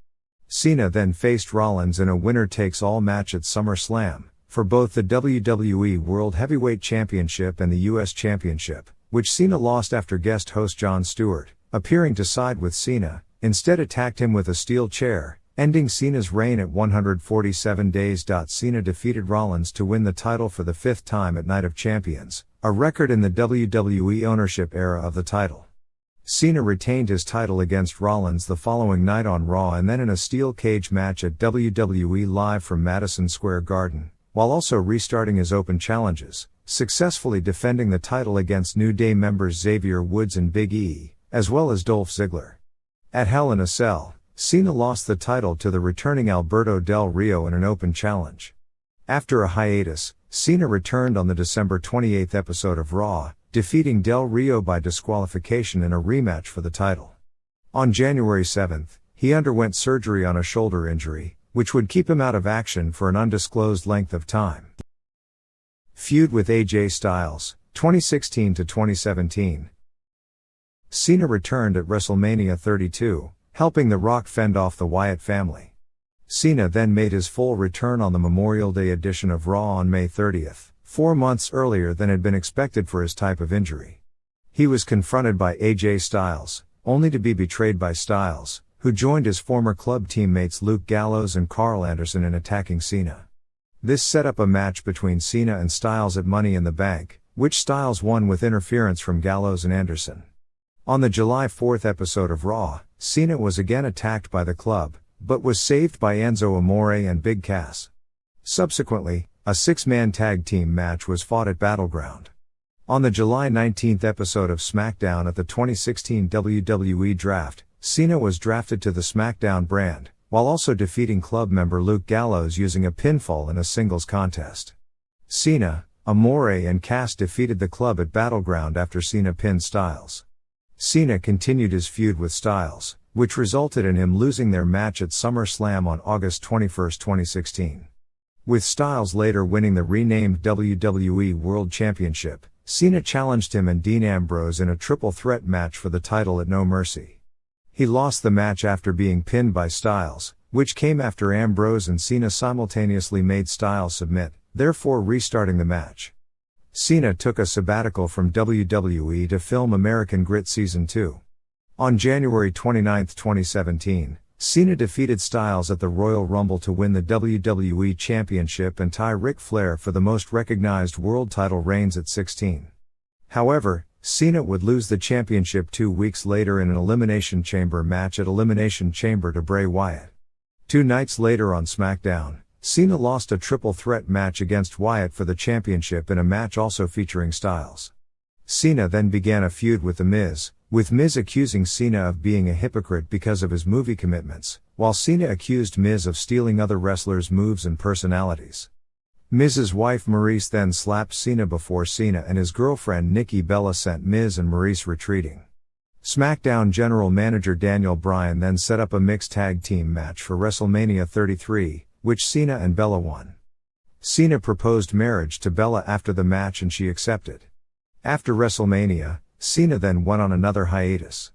Cena then faced Rollins in a winner-takes-all match at SummerSlam, for both the WWE World Heavyweight Championship and the US Championship, which Cena lost after guest host Jon Stewart, appearing to side with Cena, instead attacked him with a steel chair, ending Cena's reign at 147 days. Cena defeated Rollins to win the title for the fifth time at Night of Champions, a record in the WWE ownership era of the title. Cena retained his title against Rollins the following night on Raw and then in a steel cage match at WWE Live from Madison Square Garden, while also restarting his open challenges, successfully defending the title against New Day members Xavier Woods and Big E, as well as Dolph Ziggler. At Hell in a Cell, Cena lost the title to the returning Alberto Del Rio in an open challenge. After a hiatus, Cena returned on the December 28th episode of Raw, defeating Del Rio by disqualification in a rematch for the title. On January 7th, he underwent surgery on a shoulder injury, which would keep him out of action for an undisclosed length of time. Feud with AJ Styles, 2016 to 2017. Cena returned at WrestleMania 32, helping The Rock fend off the Wyatt family. Cena then made his full return on the Memorial Day edition of Raw on May 30th, 4 months earlier than had been expected for his type of injury. He was confronted by AJ Styles, only to be betrayed by Styles, who joined his former club teammates Luke Gallows and Carl Anderson in attacking Cena. This set up a match between Cena and Styles at Money in the Bank, which Styles won with interference from Gallows and Anderson. On the July 4th episode of Raw, Cena was again attacked by the club, but was saved by Enzo Amore and Big Cass. Subsequently, a 6-man tag team match was fought at Battleground. On the July 19th episode of SmackDown at the 2016 WWE Draft, Cena was drafted to the SmackDown brand, while also defeating club member Luke Gallows using a pinfall in a singles contest. Cena, Amore and Cass defeated the club at Battleground after Cena pinned Styles. Cena continued his feud with Styles, which resulted in him losing their match at SummerSlam on August 21, 2016. With Styles later winning the renamed WWE World Championship, Cena challenged him and Dean Ambrose in a triple threat match for the title at No Mercy. He lost the match after being pinned by Styles, which came after Ambrose and Cena simultaneously made Styles submit, therefore restarting the match. Cena took a sabbatical from WWE to film American Grit Season 2. On January 29, 2017, Cena defeated Styles at the Royal Rumble to win the WWE Championship and tie Ric Flair for the most recognized world title reigns at 16. However, Cena would lose the championship 2 weeks later in an Elimination Chamber match at Elimination Chamber to Bray Wyatt. 2 nights later on SmackDown, Cena lost a triple threat match against Wyatt for the championship in a match also featuring Styles. Cena then began a feud with The Miz, with Miz accusing Cena of being a hypocrite because of his movie commitments, while Cena accused Miz of stealing other wrestlers' moves and personalities. Miz's wife Maryse then slapped Cena before Cena and his girlfriend Nikki Bella sent Miz and Maryse retreating. SmackDown General Manager Daniel Bryan then set up a mixed tag team match for WrestleMania 33, which Cena and Bella won. Cena proposed marriage to Bella after the match and she accepted. After WrestleMania, Cena then went on another hiatus.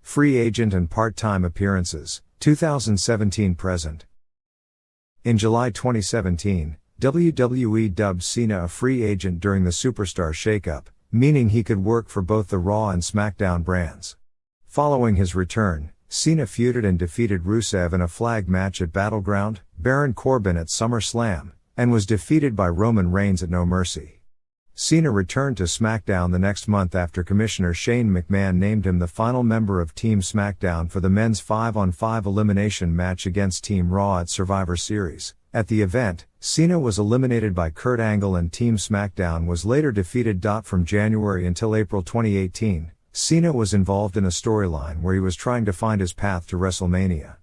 Free agent and part-time appearances, 2017-present. In July 2017, WWE dubbed Cena a free agent during the Superstar Shakeup, meaning he could work for both the Raw and SmackDown brands. Following his return, Cena feuded and defeated Rusev in a flag match at Battleground, Baron Corbin at SummerSlam, and was defeated by Roman Reigns at No Mercy. Cena returned to SmackDown the next month after Commissioner Shane McMahon named him the final member of Team SmackDown for the men's 5-on-5 elimination match against Team Raw at Survivor Series. At the event, Cena was eliminated by Kurt Angle and Team SmackDown was later defeated. From January until April 2018, Cena was involved in a storyline where he was trying to find his path to WrestleMania.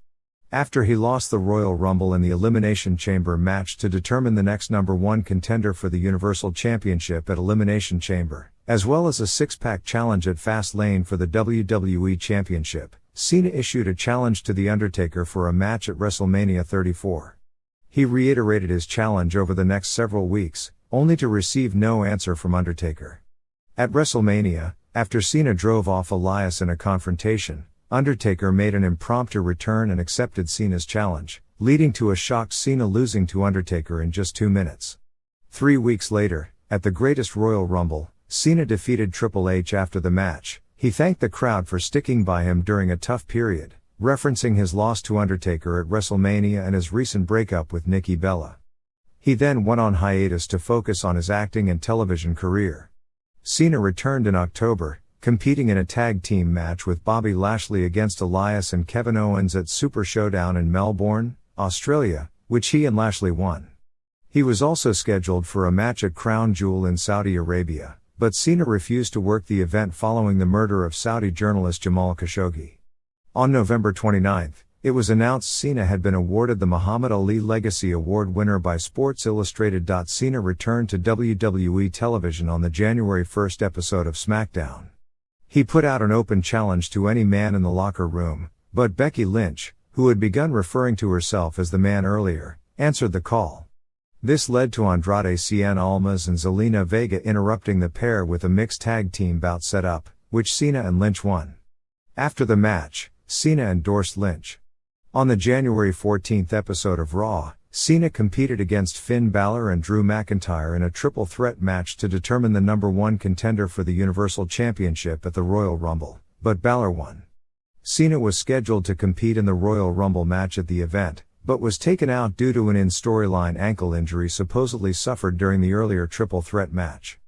After he lost the Royal Rumble in the Elimination Chamber match to determine the next #1 contender for the Universal Championship at Elimination Chamber, as well as a six-pack challenge at Fastlane for the WWE Championship, Cena issued a challenge to The Undertaker for a match at WrestleMania 34. He reiterated his challenge over the next several weeks, only to receive no answer from Undertaker. At WrestleMania, after Cena drove off Elias in a confrontation, Undertaker made an impromptu return and accepted Cena's challenge, leading to a shocked Cena losing to Undertaker in just 2 minutes. 3 weeks later, at the Greatest Royal Rumble, Cena defeated Triple H after the match. He thanked the crowd for sticking by him during a tough period, referencing his loss to Undertaker at WrestleMania and his recent breakup with Nikki Bella. He then went on hiatus to focus on his acting and television career. Cena returned in October, competing in a tag team match with Bobby Lashley against Elias and Kevin Owens at Super Showdown in Melbourne, Australia, which he and Lashley won. He was also scheduled for a match at Crown Jewel in Saudi Arabia, but Cena refused to work the event following the murder of Saudi journalist Jamal Khashoggi. On November 29, it was announced Cena had been awarded the Muhammad Ali Legacy Award winner by Sports Illustrated. Cena returned to WWE television on the January 1 episode of SmackDown. He put out an open challenge to any man in the locker room, but Becky Lynch, who had begun referring to herself as the man earlier, answered the call. This led to Andrade Cien Almas and Zelina Vega interrupting the pair with a mixed tag team bout set up, which Cena and Lynch won. After the match, Cena endorsed Lynch. On the January 14th episode of Raw, Cena competed against Finn Balor and Drew McIntyre in a triple threat match to determine the number one contender for the Universal Championship at the Royal Rumble, but Balor won. Cena was scheduled to compete in the Royal Rumble match at the event, but was taken out due to an in-storyline ankle injury supposedly suffered during the earlier triple threat match.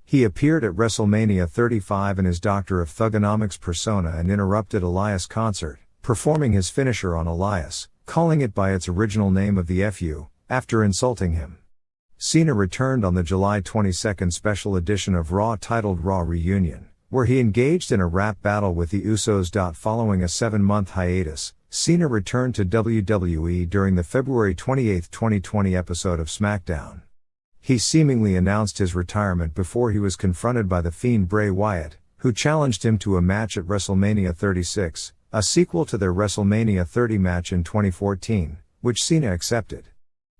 He appeared at WrestleMania 35 in his Doctor of Thugonomics persona and interrupted Elias' concert, performing his finisher on Elias, calling it by its original name of the FU, after insulting him. Cena returned on the July 22 special edition of Raw titled Raw Reunion, where he engaged in a rap battle with the Usos. Following a 7-month hiatus, Cena returned to WWE during the February 28, 2020 episode of SmackDown. He seemingly announced his retirement before he was confronted by The Fiend Bray Wyatt, who challenged him to a match at WrestleMania 36, a sequel to their WrestleMania 30 match in 2014, which Cena accepted.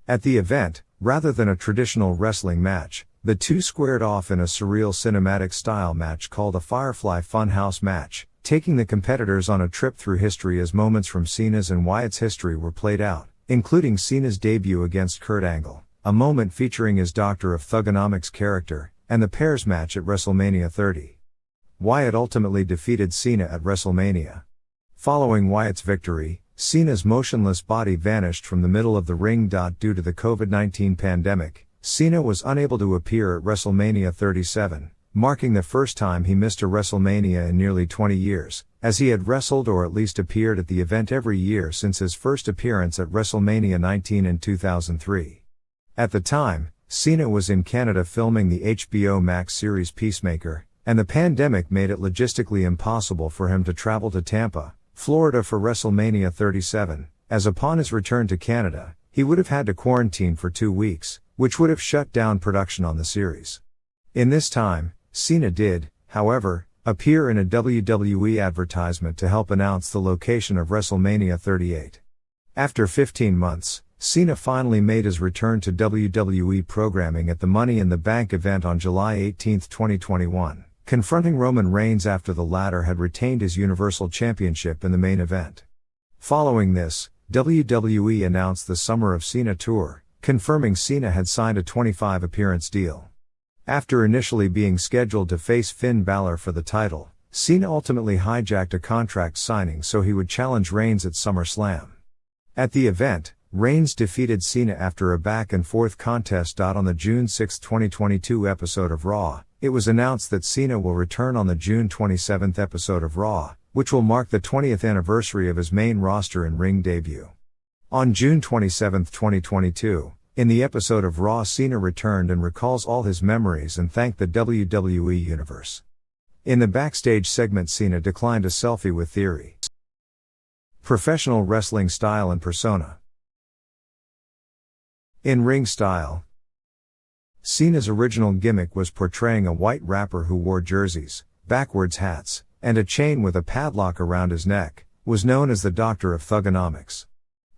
At the event, rather than a traditional wrestling match, the two squared off in a surreal cinematic style match called a Firefly Funhouse match, taking the competitors on a trip through history as moments from Cena's and Wyatt's history were played out, including Cena's debut against Kurt Angle, a moment featuring his Doctor of Thugonomics character, and the pairs match at WrestleMania 30. Wyatt ultimately defeated Cena at WrestleMania. Following Wyatt's victory, Cena's motionless body vanished from the middle of the ring. Due to the COVID-19 pandemic, Cena was unable to appear at WrestleMania 37, marking the first time he missed a WrestleMania in nearly 20 years, as he had wrestled or at least appeared at the event every year since his first appearance at WrestleMania 19 in 2003. At the time, Cena was in Canada filming the HBO Max series Peacemaker, and the pandemic made it logistically impossible for him to travel to Tampa, Florida for WrestleMania 37, as upon his return to Canada, he would have had to quarantine for 2 weeks, which would have shut down production on the series. In this time, Cena did, however, appear in a WWE advertisement to help announce the location of WrestleMania 38. After 15 months, Cena finally made his return to WWE programming at the Money in the Bank event on July 18, 2021, confronting Roman Reigns after the latter had retained his Universal Championship in the main event. Following this, WWE announced the Summer of Cena tour, confirming Cena had signed a 25-appearance deal. After initially being scheduled to face Finn Balor for the title, Cena ultimately hijacked a contract signing so he would challenge Reigns at SummerSlam. At the event, Reigns defeated Cena after a back-and-forth contest. On the June 6, 2022 episode of Raw, it was announced that Cena will return on the June 27 episode of Raw, which will mark the 20th anniversary of his main roster and ring debut. On June 27, 2022, in the episode of Raw, Cena returned and recalls all his memories and thanked the WWE Universe. In the backstage segment, Cena declined a selfie with Theory. Professional wrestling style and persona. In ring style, Cena's original gimmick was portraying a white rapper who wore jerseys, backwards hats, and a chain with a padlock around his neck, was known as the Doctor of Thugonomics.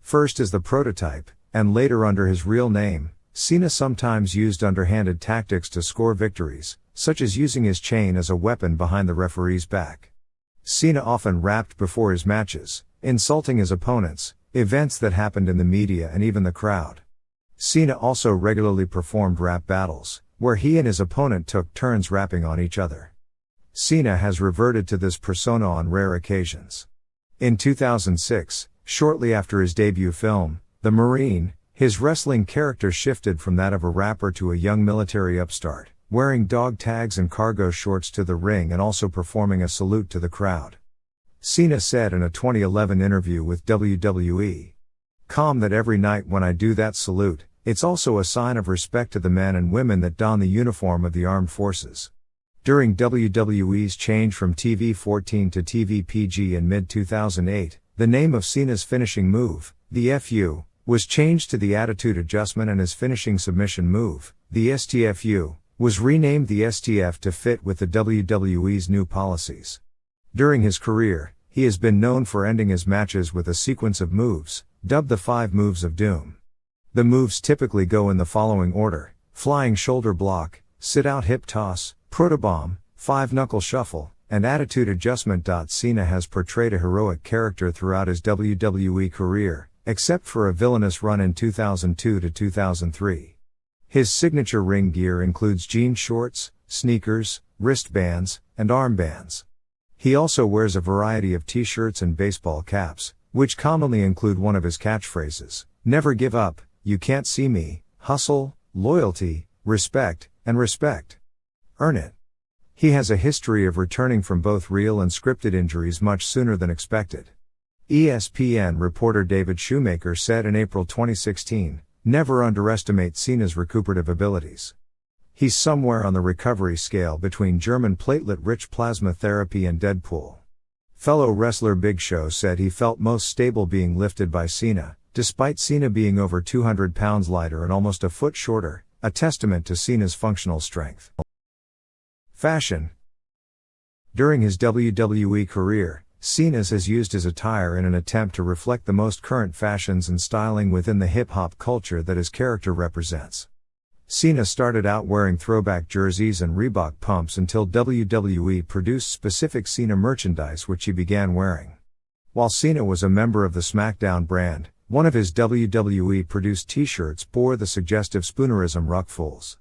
First as the prototype, and later under his real name, Cena sometimes used underhanded tactics to score victories, such as using his chain as a weapon behind the referee's back. Cena often rapped before his matches, insulting his opponents, events that happened in the media and even the crowd. Cena also regularly performed rap battles, where he and his opponent took turns rapping on each other. Cena has reverted to this persona on rare occasions. In 2006, shortly after his debut film, The Marine, his wrestling character shifted from that of a rapper to a young military upstart, wearing dog tags and cargo shorts to the ring and also performing a salute to the crowd. Cena said in a 2011 interview with WWE, that every night when I do that salute, it's also a sign of respect to the men and women that don the uniform of the armed forces. During WWE's change from TV 14 to TV PG in mid-2008, the name of Cena's finishing move, the FU, was changed to the Attitude Adjustment, and his finishing submission move, the STFU, was renamed the STF to fit with the WWE's new policies. During his career, he has been known for ending his matches with a sequence of moves, dubbed the 5 Moves of Doom. The moves typically go in the following order: flying shoulder block, sit-out hip toss, protobomb, 5-knuckle shuffle, and attitude adjustment. Cena has portrayed a heroic character throughout his WWE career, except for a villainous run in 2002 to 2003. His signature ring gear includes jean shorts, sneakers, wristbands, and armbands. He also wears a variety of t-shirts and baseball caps, which commonly include one of his catchphrases: "Never give up, you can't see me, hustle, loyalty, respect, and respect. Earn it." He has a history of returning from both real and scripted injuries much sooner than expected. ESPN reporter David Shoemaker said in April 2016, "Never underestimate Cena's recuperative abilities. He's somewhere on the recovery scale between German platelet-rich plasma therapy and Deadpool." Fellow wrestler Big Show said he felt most stable being lifted by Cena, despite Cena being over 200 pounds lighter and almost a foot shorter, a testament to Cena's functional strength. Fashion. During his WWE career, Cena has used his attire in an attempt to reflect the most current fashions and styling within the hip-hop culture that his character represents. Cena started out wearing throwback jerseys and Reebok pumps until WWE produced specific Cena merchandise which he began wearing. While Cena was a member of the SmackDown brand, one of his WWE-produced t-shirts bore the suggestive spoonerism "Ruckfools."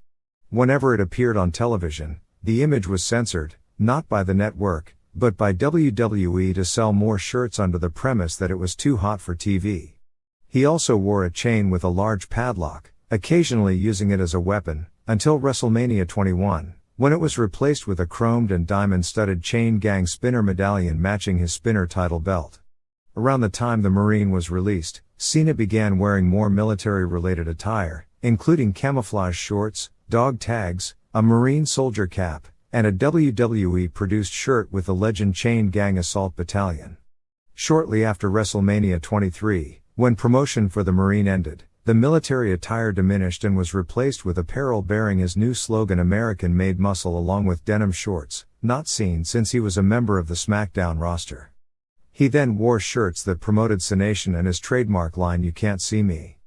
Whenever it appeared on television, the image was censored, not by the network, but by WWE to sell more shirts under the premise that it was too hot for TV. He also wore a chain with a large padlock, occasionally using it as a weapon, until WrestleMania 21, when it was replaced with a chromed and diamond-studded chain gang spinner medallion matching his spinner title belt. Around the time the Marine was released, Cena began wearing more military-related attire, including camouflage shorts, dog tags, a Marine soldier cap, and a WWE-produced shirt with the Legend Chain Gang Assault Battalion. Shortly after WrestleMania 23, when promotion for the Marine ended, the military attire diminished and was replaced with apparel bearing his new slogan "American Made Muscle" along with denim shorts, not seen since he was a member of the SmackDown roster. He then wore shirts that promoted Cenation and his trademark line "You Can't See Me."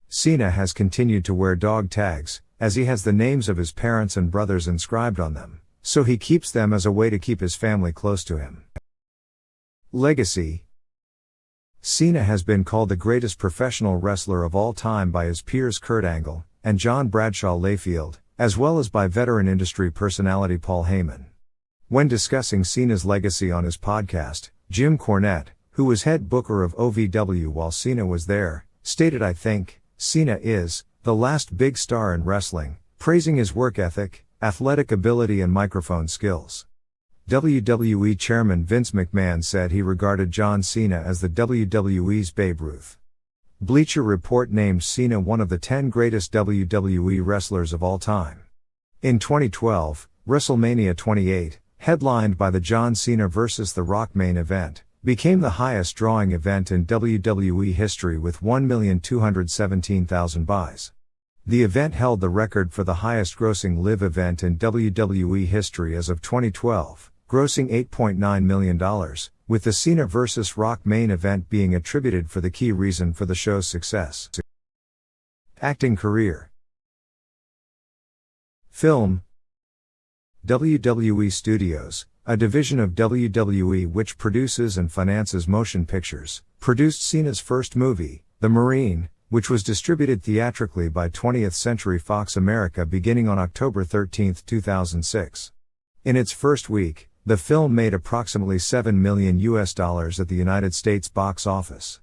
Cena has continued to wear dog tags, as he has the names of his parents and brothers inscribed on them, so he keeps them as a way to keep his family close to him. Legacy. Cena has been called the greatest professional wrestler of all time by his peers Kurt Angle and John Bradshaw Layfield, as well as by veteran industry personality Paul Heyman. When discussing Cena's legacy on his podcast, Jim Cornette, who was head booker of OVW while Cena was there, stated, "I think Cena is the last big star in wrestling," praising his work ethic, athletic ability and microphone skills. WWE Chairman Vince McMahon said he regarded John Cena as the WWE's Babe Ruth. Bleacher Report named Cena one of the 10 greatest WWE wrestlers of all time. In 2012, WrestleMania 28, headlined by the John Cena vs. The Rock main event, became the highest drawing event in WWE history with 1,217,000 buys. The event held the record for the highest grossing live event in WWE history as of 2012, grossing $8.9 million, with the Cena vs. Rock main event being attributed for the key reason for the show's success. Acting career. Film. WWE Studios, a division of WWE which produces and finances motion pictures, produced Cena's first movie, The Marine, which was distributed theatrically by 20th Century Fox America beginning on October 13, 2006. In its first week, the film made approximately $7 million at the United States box office.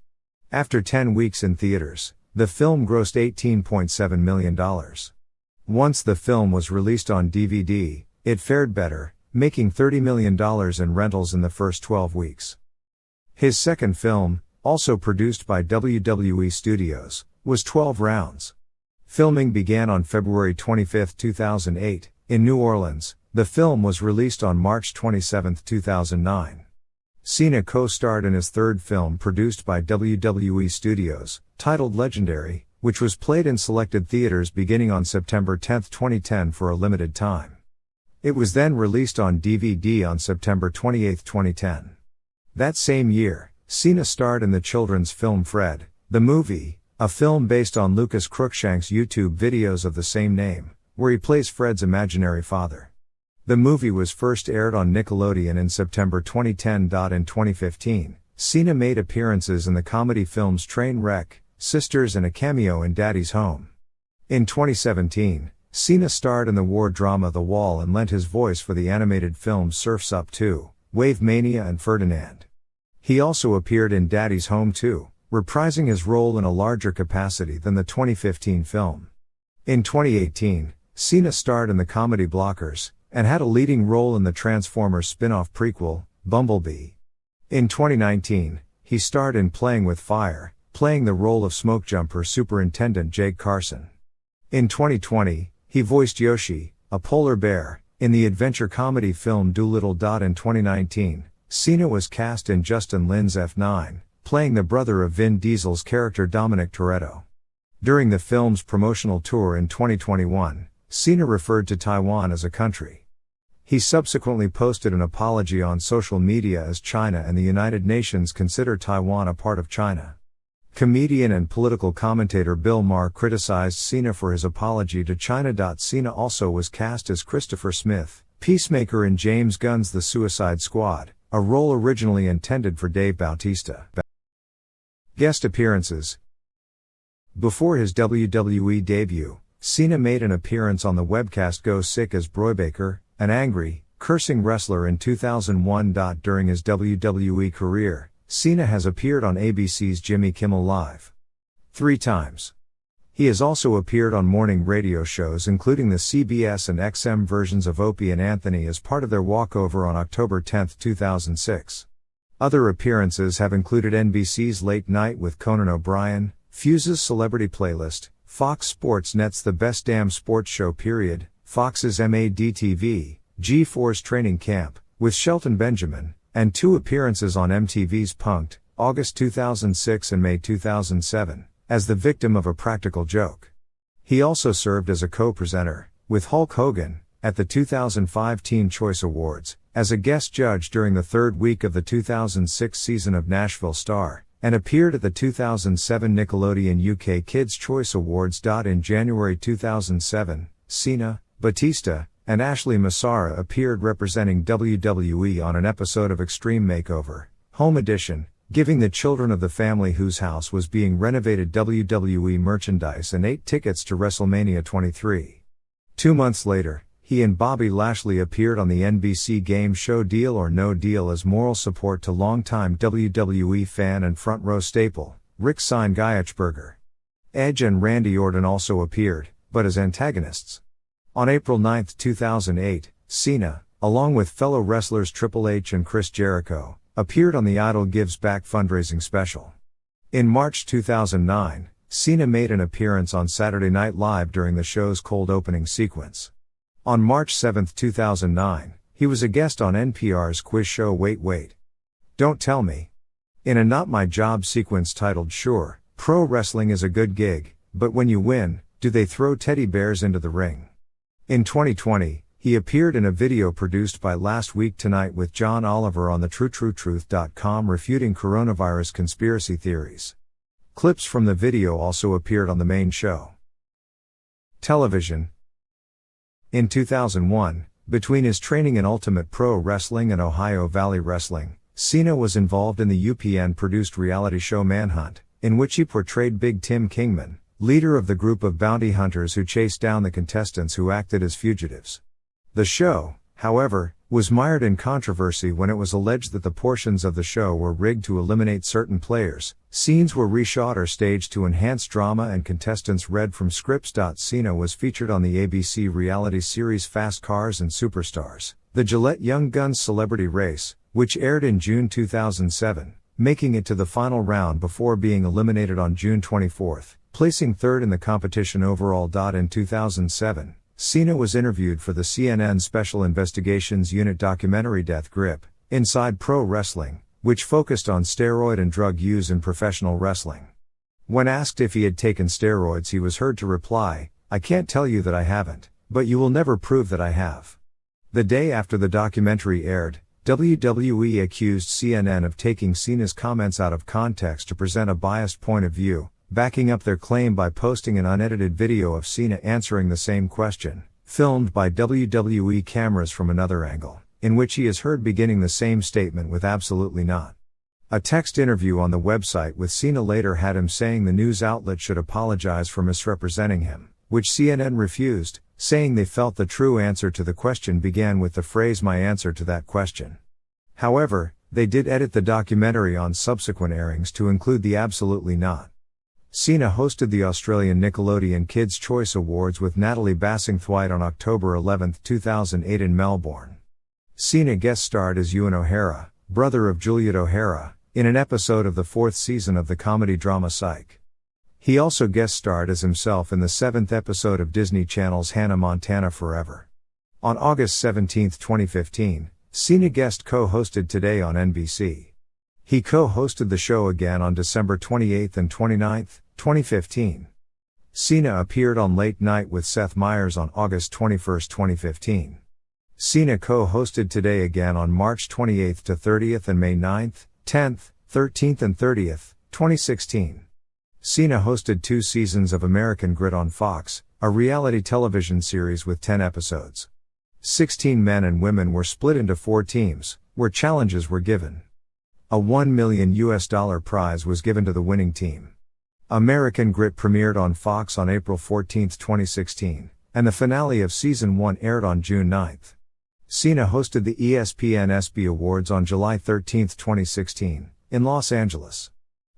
After 10 weeks in theaters, the film grossed $18.7 million. Once the film was released on DVD, it fared better, making $30 million in rentals in the first 12 weeks. His second film, also produced by WWE Studios, was 12 Rounds. Filming began on February 25, 2008, in New Orleans. The film was released on March 27, 2009. Cena co-starred in his third film produced by WWE Studios, titled Legendary, which was played in selected theaters beginning on September 10, 2010 for a limited time. It was then released on DVD on September 28, 2010. That same year, Cena starred in the children's film Fred, the Movie, a film based on Lucas Cruikshank's YouTube videos of the same name, where he plays Fred's imaginary father. The movie was first aired on Nickelodeon in September 2010. In 2015, Cena made appearances in the comedy films Trainwreck, Sisters and a cameo in Daddy's Home. In 2017, Cena starred in the war drama The Wall and lent his voice for the animated films Surf's Up 2, Wave Mania and Ferdinand. He also appeared in Daddy's Home 2, reprising his role in a larger capacity than the 2015 film. In 2018, Cena starred in the comedy Blockers, and had a leading role in the Transformers spin-off prequel, Bumblebee. In 2019, he starred in Playing with Fire, playing the role of Smokejumper Superintendent Jake Carson. In 2020, he voiced Yoshi, a polar bear, in the adventure comedy film Doolittle. In 2019, Cena was cast in Justin Lin's F9, playing the brother of Vin Diesel's character Dominic Toretto. During the film's promotional tour in 2021, Cena referred to Taiwan as a country. He subsequently posted an apology on social media as China and the United Nations consider Taiwan a part of China. Comedian and political commentator Bill Maher criticized Cena for his apology to China. Cena also was cast as Christopher Smith, Peacemaker in James Gunn's The Suicide Squad, a role originally intended for Dave Bautista. Guest appearances. Before his WWE debut, Cena made an appearance on the webcast Go Sick as Broybaker, an angry, cursing wrestler in 2001. During his WWE career, Cena has appeared on ABC's Jimmy Kimmel Live 3 times. He has also appeared on morning radio shows including the CBS and XM versions of Opie and Anthony as part of their walkover on October 10, 2006. Other appearances have included NBC's Late Night with Conan O'Brien, Fuse's Celebrity Playlist, Fox Sports Net's The Best Damn Sports Show Period, Fox's MAD-TV, G4's Training Camp, with Shelton Benjamin, and 2 appearances on MTV's Punk'd, August 2006 and May 2007, as the victim of a practical joke. He also served as a co-presenter, with Hulk Hogan, at the 2005 Teen Choice Awards, as a guest judge during the 3rd week of the 2006 season of Nashville Star, and appeared at the 2007 Nickelodeon UK Kids' Choice Awards. In January 2007, Cena, Batista, and Ashley Massara appeared representing WWE on an episode of Extreme Makeover, Home Edition, giving the children of the family whose house was being renovated WWE merchandise and 8 tickets to WrestleMania 23. 2 months later, he and Bobby Lashley appeared on the NBC game show Deal or No Deal as moral support to longtime WWE fan and front row staple, Rick Stein Geichberger. Edge and Randy Orton also appeared, but as antagonists. On April 9, 2008, Cena, along with fellow wrestlers Triple H and Chris Jericho, appeared on the Idol Gives Back fundraising special. In March 2009, Cena made an appearance on Saturday Night Live during the show's cold opening sequence. On March 7, 2009, he was a guest on NPR's quiz show Wait Wait. Don't Tell Me. In a Not My Job sequence titled Sure, pro wrestling is a good gig, but when you win, do they throw teddy bears into the ring? In 2020, he appeared in a video produced by Last Week Tonight with John Oliver on the TrueTrueTruth.com refuting coronavirus conspiracy theories. Clips from the video also appeared on the main show. Television. In 2001, between his training in Ultimate Pro Wrestling and Ohio Valley Wrestling, Cena was involved in the UPN-produced reality show Manhunt, in which he portrayed Big Tim Kingman, leader of the group of bounty hunters who chased down the contestants who acted as fugitives. The show, however, was mired in controversy when it was alleged that the portions of the show were rigged to eliminate certain players, scenes were reshot or staged to enhance drama and contestants read from scripts. Cena was featured on the ABC reality series Fast Cars and Superstars, the Gillette Young Guns Celebrity Race, which aired in June 2007, making it to the final round before being eliminated on June 24, placing 3rd in the competition overall. In 2007, Cena was interviewed for the CNN Special Investigations Unit documentary Death Grip, Inside Pro Wrestling, which focused on steroid and drug use in professional wrestling. When asked if he had taken steroids, he was heard to reply, "I can't tell you that I haven't, but you will never prove that I have." The day after the documentary aired, WWE accused CNN of taking Cena's comments out of context to present a biased point of view, backing up their claim by posting an unedited video of Cena answering the same question, filmed by WWE cameras from another angle, in which he is heard beginning the same statement with "absolutely not." A text interview on the website with Cena later had him saying the news outlet should apologize for misrepresenting him, which CNN refused, saying they felt the true answer to the question began with the phrase "my answer to that question." However, they did edit the documentary on subsequent airings to include the "absolutely not." Cena hosted the Australian Nickelodeon Kids' Choice Awards with Natalie Bassingthwaighte on October 11, 2008 in Melbourne. Cena guest starred as Ewan O'Hara, brother of Juliet O'Hara, in an episode of the 4th season of the comedy drama Psych. He also guest starred as himself in the 7th episode of Disney Channel's Hannah Montana Forever. On August 17, 2015, Cena guest co-hosted Today on NBC. He co-hosted the show again on December 28 and 29, 2015. Cena appeared on Late Night with Seth Meyers on August 21, 2015. Cena co-hosted Today again on March 28 to 30 and May 9, 10, 13 and 30, 2016. Cena hosted 2 seasons of American Grit on Fox, a reality television series with 10 episodes. 16 men and women were split into 4 teams, where challenges were given. A $1 million prize was given to the winning team. American Grit premiered on Fox on April 14, 2016, and the finale of Season 1 aired on June 9. Cena hosted the ESPN ESPY Awards on July 13, 2016, in Los Angeles.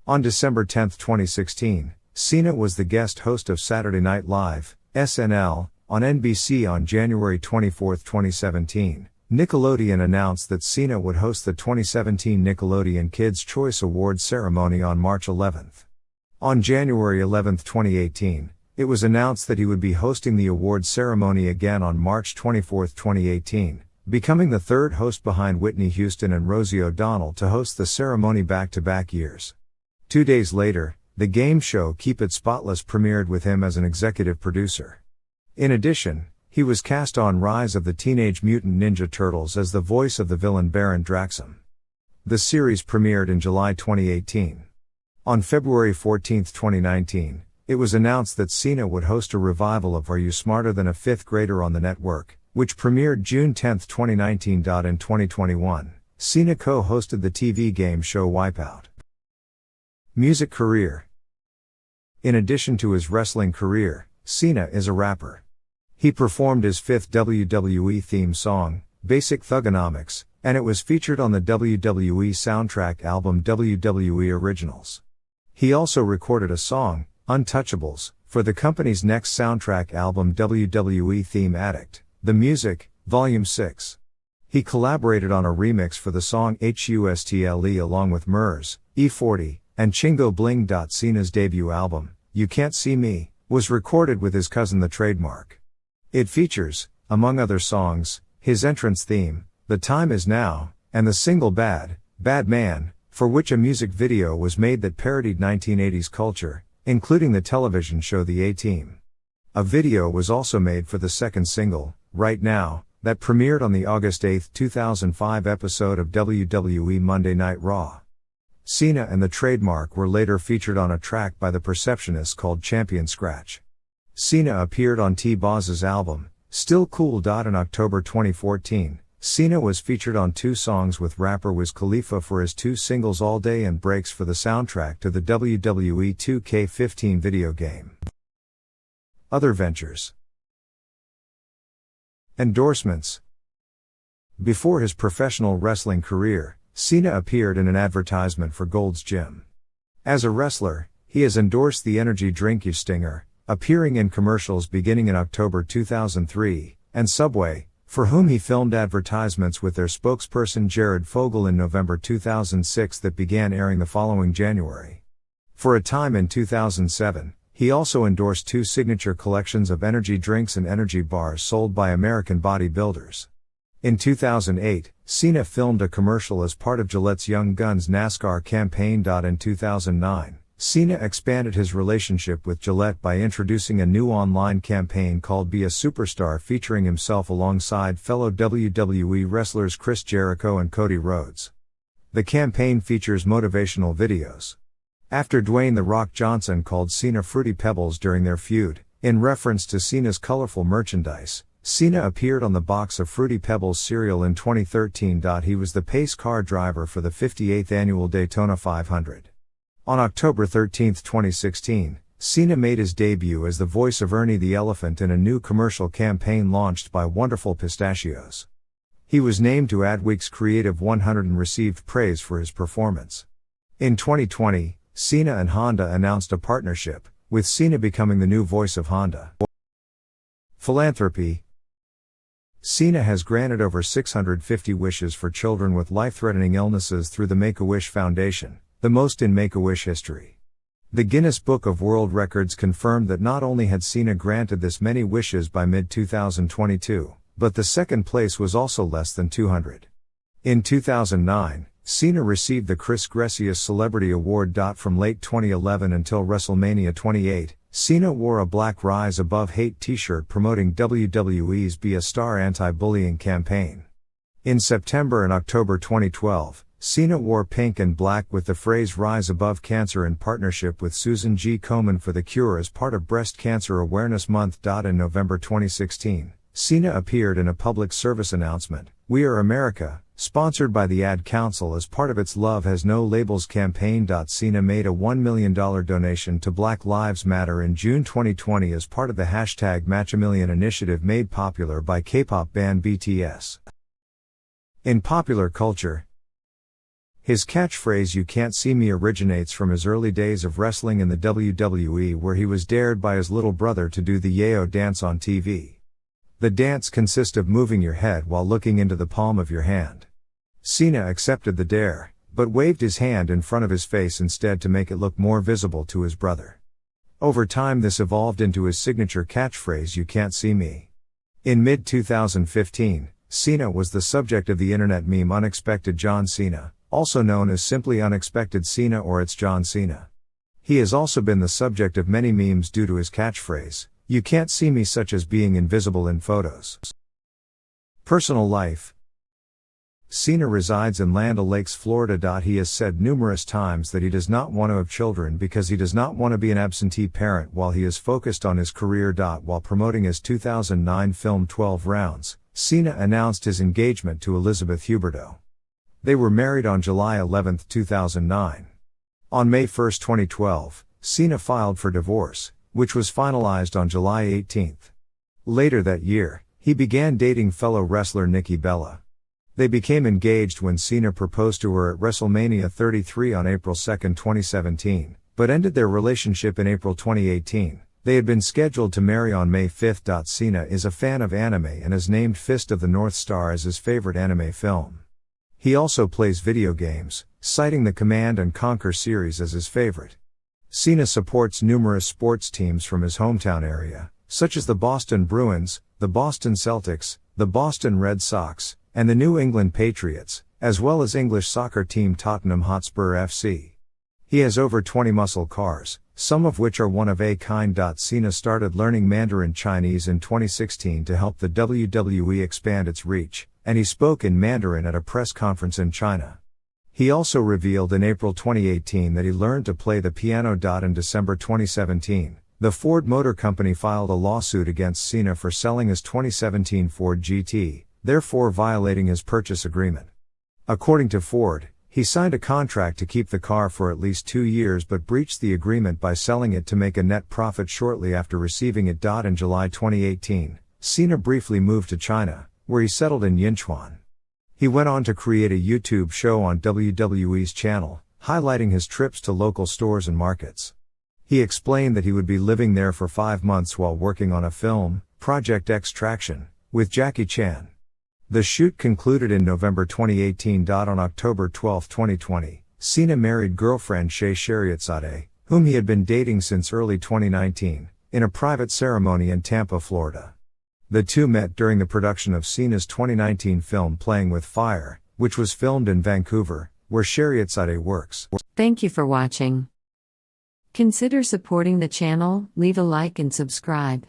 On December 10, 2016, Cena was the guest host of Saturday Night Live, SNL, on NBC. On January 24, 2017. Nickelodeon announced that Cena would host the 2017 Nickelodeon Kids' Choice Awards ceremony on March 11. On January 11, 2018, it was announced that he would be hosting the awards ceremony again on March 24, 2018, becoming the 3rd host behind Whitney Houston and Rosie O'Donnell to host the ceremony back-to-back years. 2 days later, the game show Keep It Spotless premiered with him as an executive producer. In addition, he was cast on Rise of the Teenage Mutant Ninja Turtles as the voice of the villain Baron Draxum. The series premiered in July 2018. On February 14, 2019, it was announced that Cena would host a revival of Are You Smarter Than a Fifth Grader on the network, which premiered June 10, 2019. In 2021, Cena co-hosted the TV game show Wipeout. Music career. In addition to his wrestling career, Cena is a rapper. He performed his 5th WWE theme song, Basic Thugonomics, and it was featured on the WWE soundtrack album WWE Originals. He also recorded a song, Untouchables, for the company's next soundtrack album WWE Theme Addict, The Music, Volume 6. He collaborated on a remix for the song Hustle along with Murs, E40, and Chingo Bling. Cena's debut album, You Can't See Me, was recorded with his cousin The Trademark. It features, among other songs, his entrance theme, The Time Is Now, and the single Bad, Bad Man, for which a music video was made that parodied 1980s culture, including the television show The A-Team. A video was also made for the second single, Right Now, that premiered on the August 8, 2005 episode of WWE Monday Night Raw. Cena and The Trademark were later featured on a track by The Perceptionists called Champion Scratch. Cena appeared on T-Bozz's album, Still Cool. In October 2014, Cena was featured on 2 songs with rapper Wiz Khalifa for his 2 singles All Day and Breaks for the soundtrack to the WWE 2K15 video game. Other ventures. Endorsements. Before his professional wrestling career, Cena appeared in an advertisement for Gold's Gym. As a wrestler, he has endorsed the energy drink Stinger, appearing in commercials beginning in October 2003, and Subway, for whom he filmed advertisements with their spokesperson Jared Fogle in November 2006 that began airing the following January. For a time in 2007, he also endorsed 2 signature collections of energy drinks and energy bars sold by American bodybuilders. In 2008, Cena filmed a commercial as part of Gillette's Young Guns NASCAR campaign. In 2009, Cena expanded his relationship with Gillette by introducing a new online campaign called Be a Superstar featuring himself alongside fellow WWE wrestlers Chris Jericho and Cody Rhodes. The campaign features motivational videos. After Dwayne "The Rock" Johnson called Cena Fruity Pebbles during their feud, in reference to Cena's colorful merchandise, Cena appeared on the box of Fruity Pebbles cereal in 2013. He was the pace car driver for the 58th annual Daytona 500. On October 13, 2016, Cena made his debut as the voice of Ernie the Elephant in a new commercial campaign launched by Wonderful Pistachios. He was named to Adweek's Creative 100 and received praise for his performance. In 2020, Cena and Honda announced a partnership, with Cena becoming the new voice of Honda. Philanthropy. Cena has granted over 650 wishes for children with life-threatening illnesses through the Make-A-Wish Foundation, the most in Make-A-Wish history. The Guinness Book of World Records confirmed that not only had Cena granted this many wishes by mid-2022, but the second place was also less than 200. In 2009, Cena received the Chris Gressius Celebrity Award. From late 2011 until WrestleMania 28, Cena wore a black Rise Above Hate t-shirt promoting WWE's Be a Star anti-bullying campaign. In September and October 2012, Cena wore pink and black with the phrase Rise Above Cancer in partnership with Susan G. Komen for the Cure as part of Breast Cancer Awareness Month. In November 2016, Cena appeared in a public service announcement, We Are America, sponsored by the Ad Council as part of its Love Has No Labels campaign. Cena made a $1 million donation to Black Lives Matter in June 2020 as part of the hashtag #MatchAMillion initiative made popular by K-pop band BTS. In popular culture, his catchphrase "You can't see me" originates from his early days of wrestling in the WWE, where he was dared by his little brother to do the yayo dance on TV. The dance consists of moving your head while looking into the palm of your hand. Cena accepted the dare, but waved his hand in front of his face instead to make it look more visible to his brother. Over time this evolved into his signature catchphrase "You can't see me." In mid-2015, Cena was the subject of the internet meme Unexpected John Cena, also known as simply Unexpected Cena or It's John Cena. He has also been the subject of many memes due to his catchphrase, "You can't see me," such as being invisible in photos. Personal life. Cena resides in Land O'Lakes, Florida. He has said numerous times that he does not want to have children because he does not want to be an absentee parent while he is focused on his career. While promoting his 2009 film 12 Rounds, Cena announced his engagement to Elizabeth Huberdeau. They were married on July 11, 2009. On May 1, 2012, Cena filed for divorce, which was finalized on July 18. Later that year, he began dating fellow wrestler Nikki Bella. They became engaged when Cena proposed to her at WrestleMania 33 on April 2, 2017, but ended their relationship in April 2018. They had been scheduled to marry on May 5. Cena is a fan of anime and has named Fist of the North Star as his favorite anime film. He also plays video games, citing the Command & Conquer series as his favorite. Cena supports numerous sports teams from his hometown area, such as the Boston Bruins, the Boston Celtics, the Boston Red Sox, and the New England Patriots, as well as English soccer team Tottenham Hotspur FC. He has over 20 muscle cars, some of which are one of a kind. Cena started learning Mandarin Chinese in 2016 to help the WWE expand its reach, and he spoke in Mandarin at a press conference in China. He also revealed in April 2018 that he learned to play the piano. In December 2017, the Ford Motor Company filed a lawsuit against Cena for selling his 2017 Ford GT, therefore violating his purchase agreement. According to Ford, he signed a contract to keep the car for at least 2 years but breached the agreement by selling it to make a net profit shortly after receiving it. In July 2018, Cena briefly moved to China, where he settled in Yinchuan. He went on to create a YouTube show on WWE's channel, highlighting his trips to local stores and markets. He explained that he would be living there for 5 months while working on a film, Project Extraction, with Jackie Chan. The shoot concluded in November 2018. On October 12, 2020, Cena married girlfriend Shea Shariatzadeh, whom he had been dating since early 2019, in a private ceremony in Tampa, Florida. The two met during the production of Cena's 2019 film Playing with Fire, which was filmed in Vancouver, where Shariatzadeh works. Thank you for watching. Consider supporting the channel, leave a like and subscribe.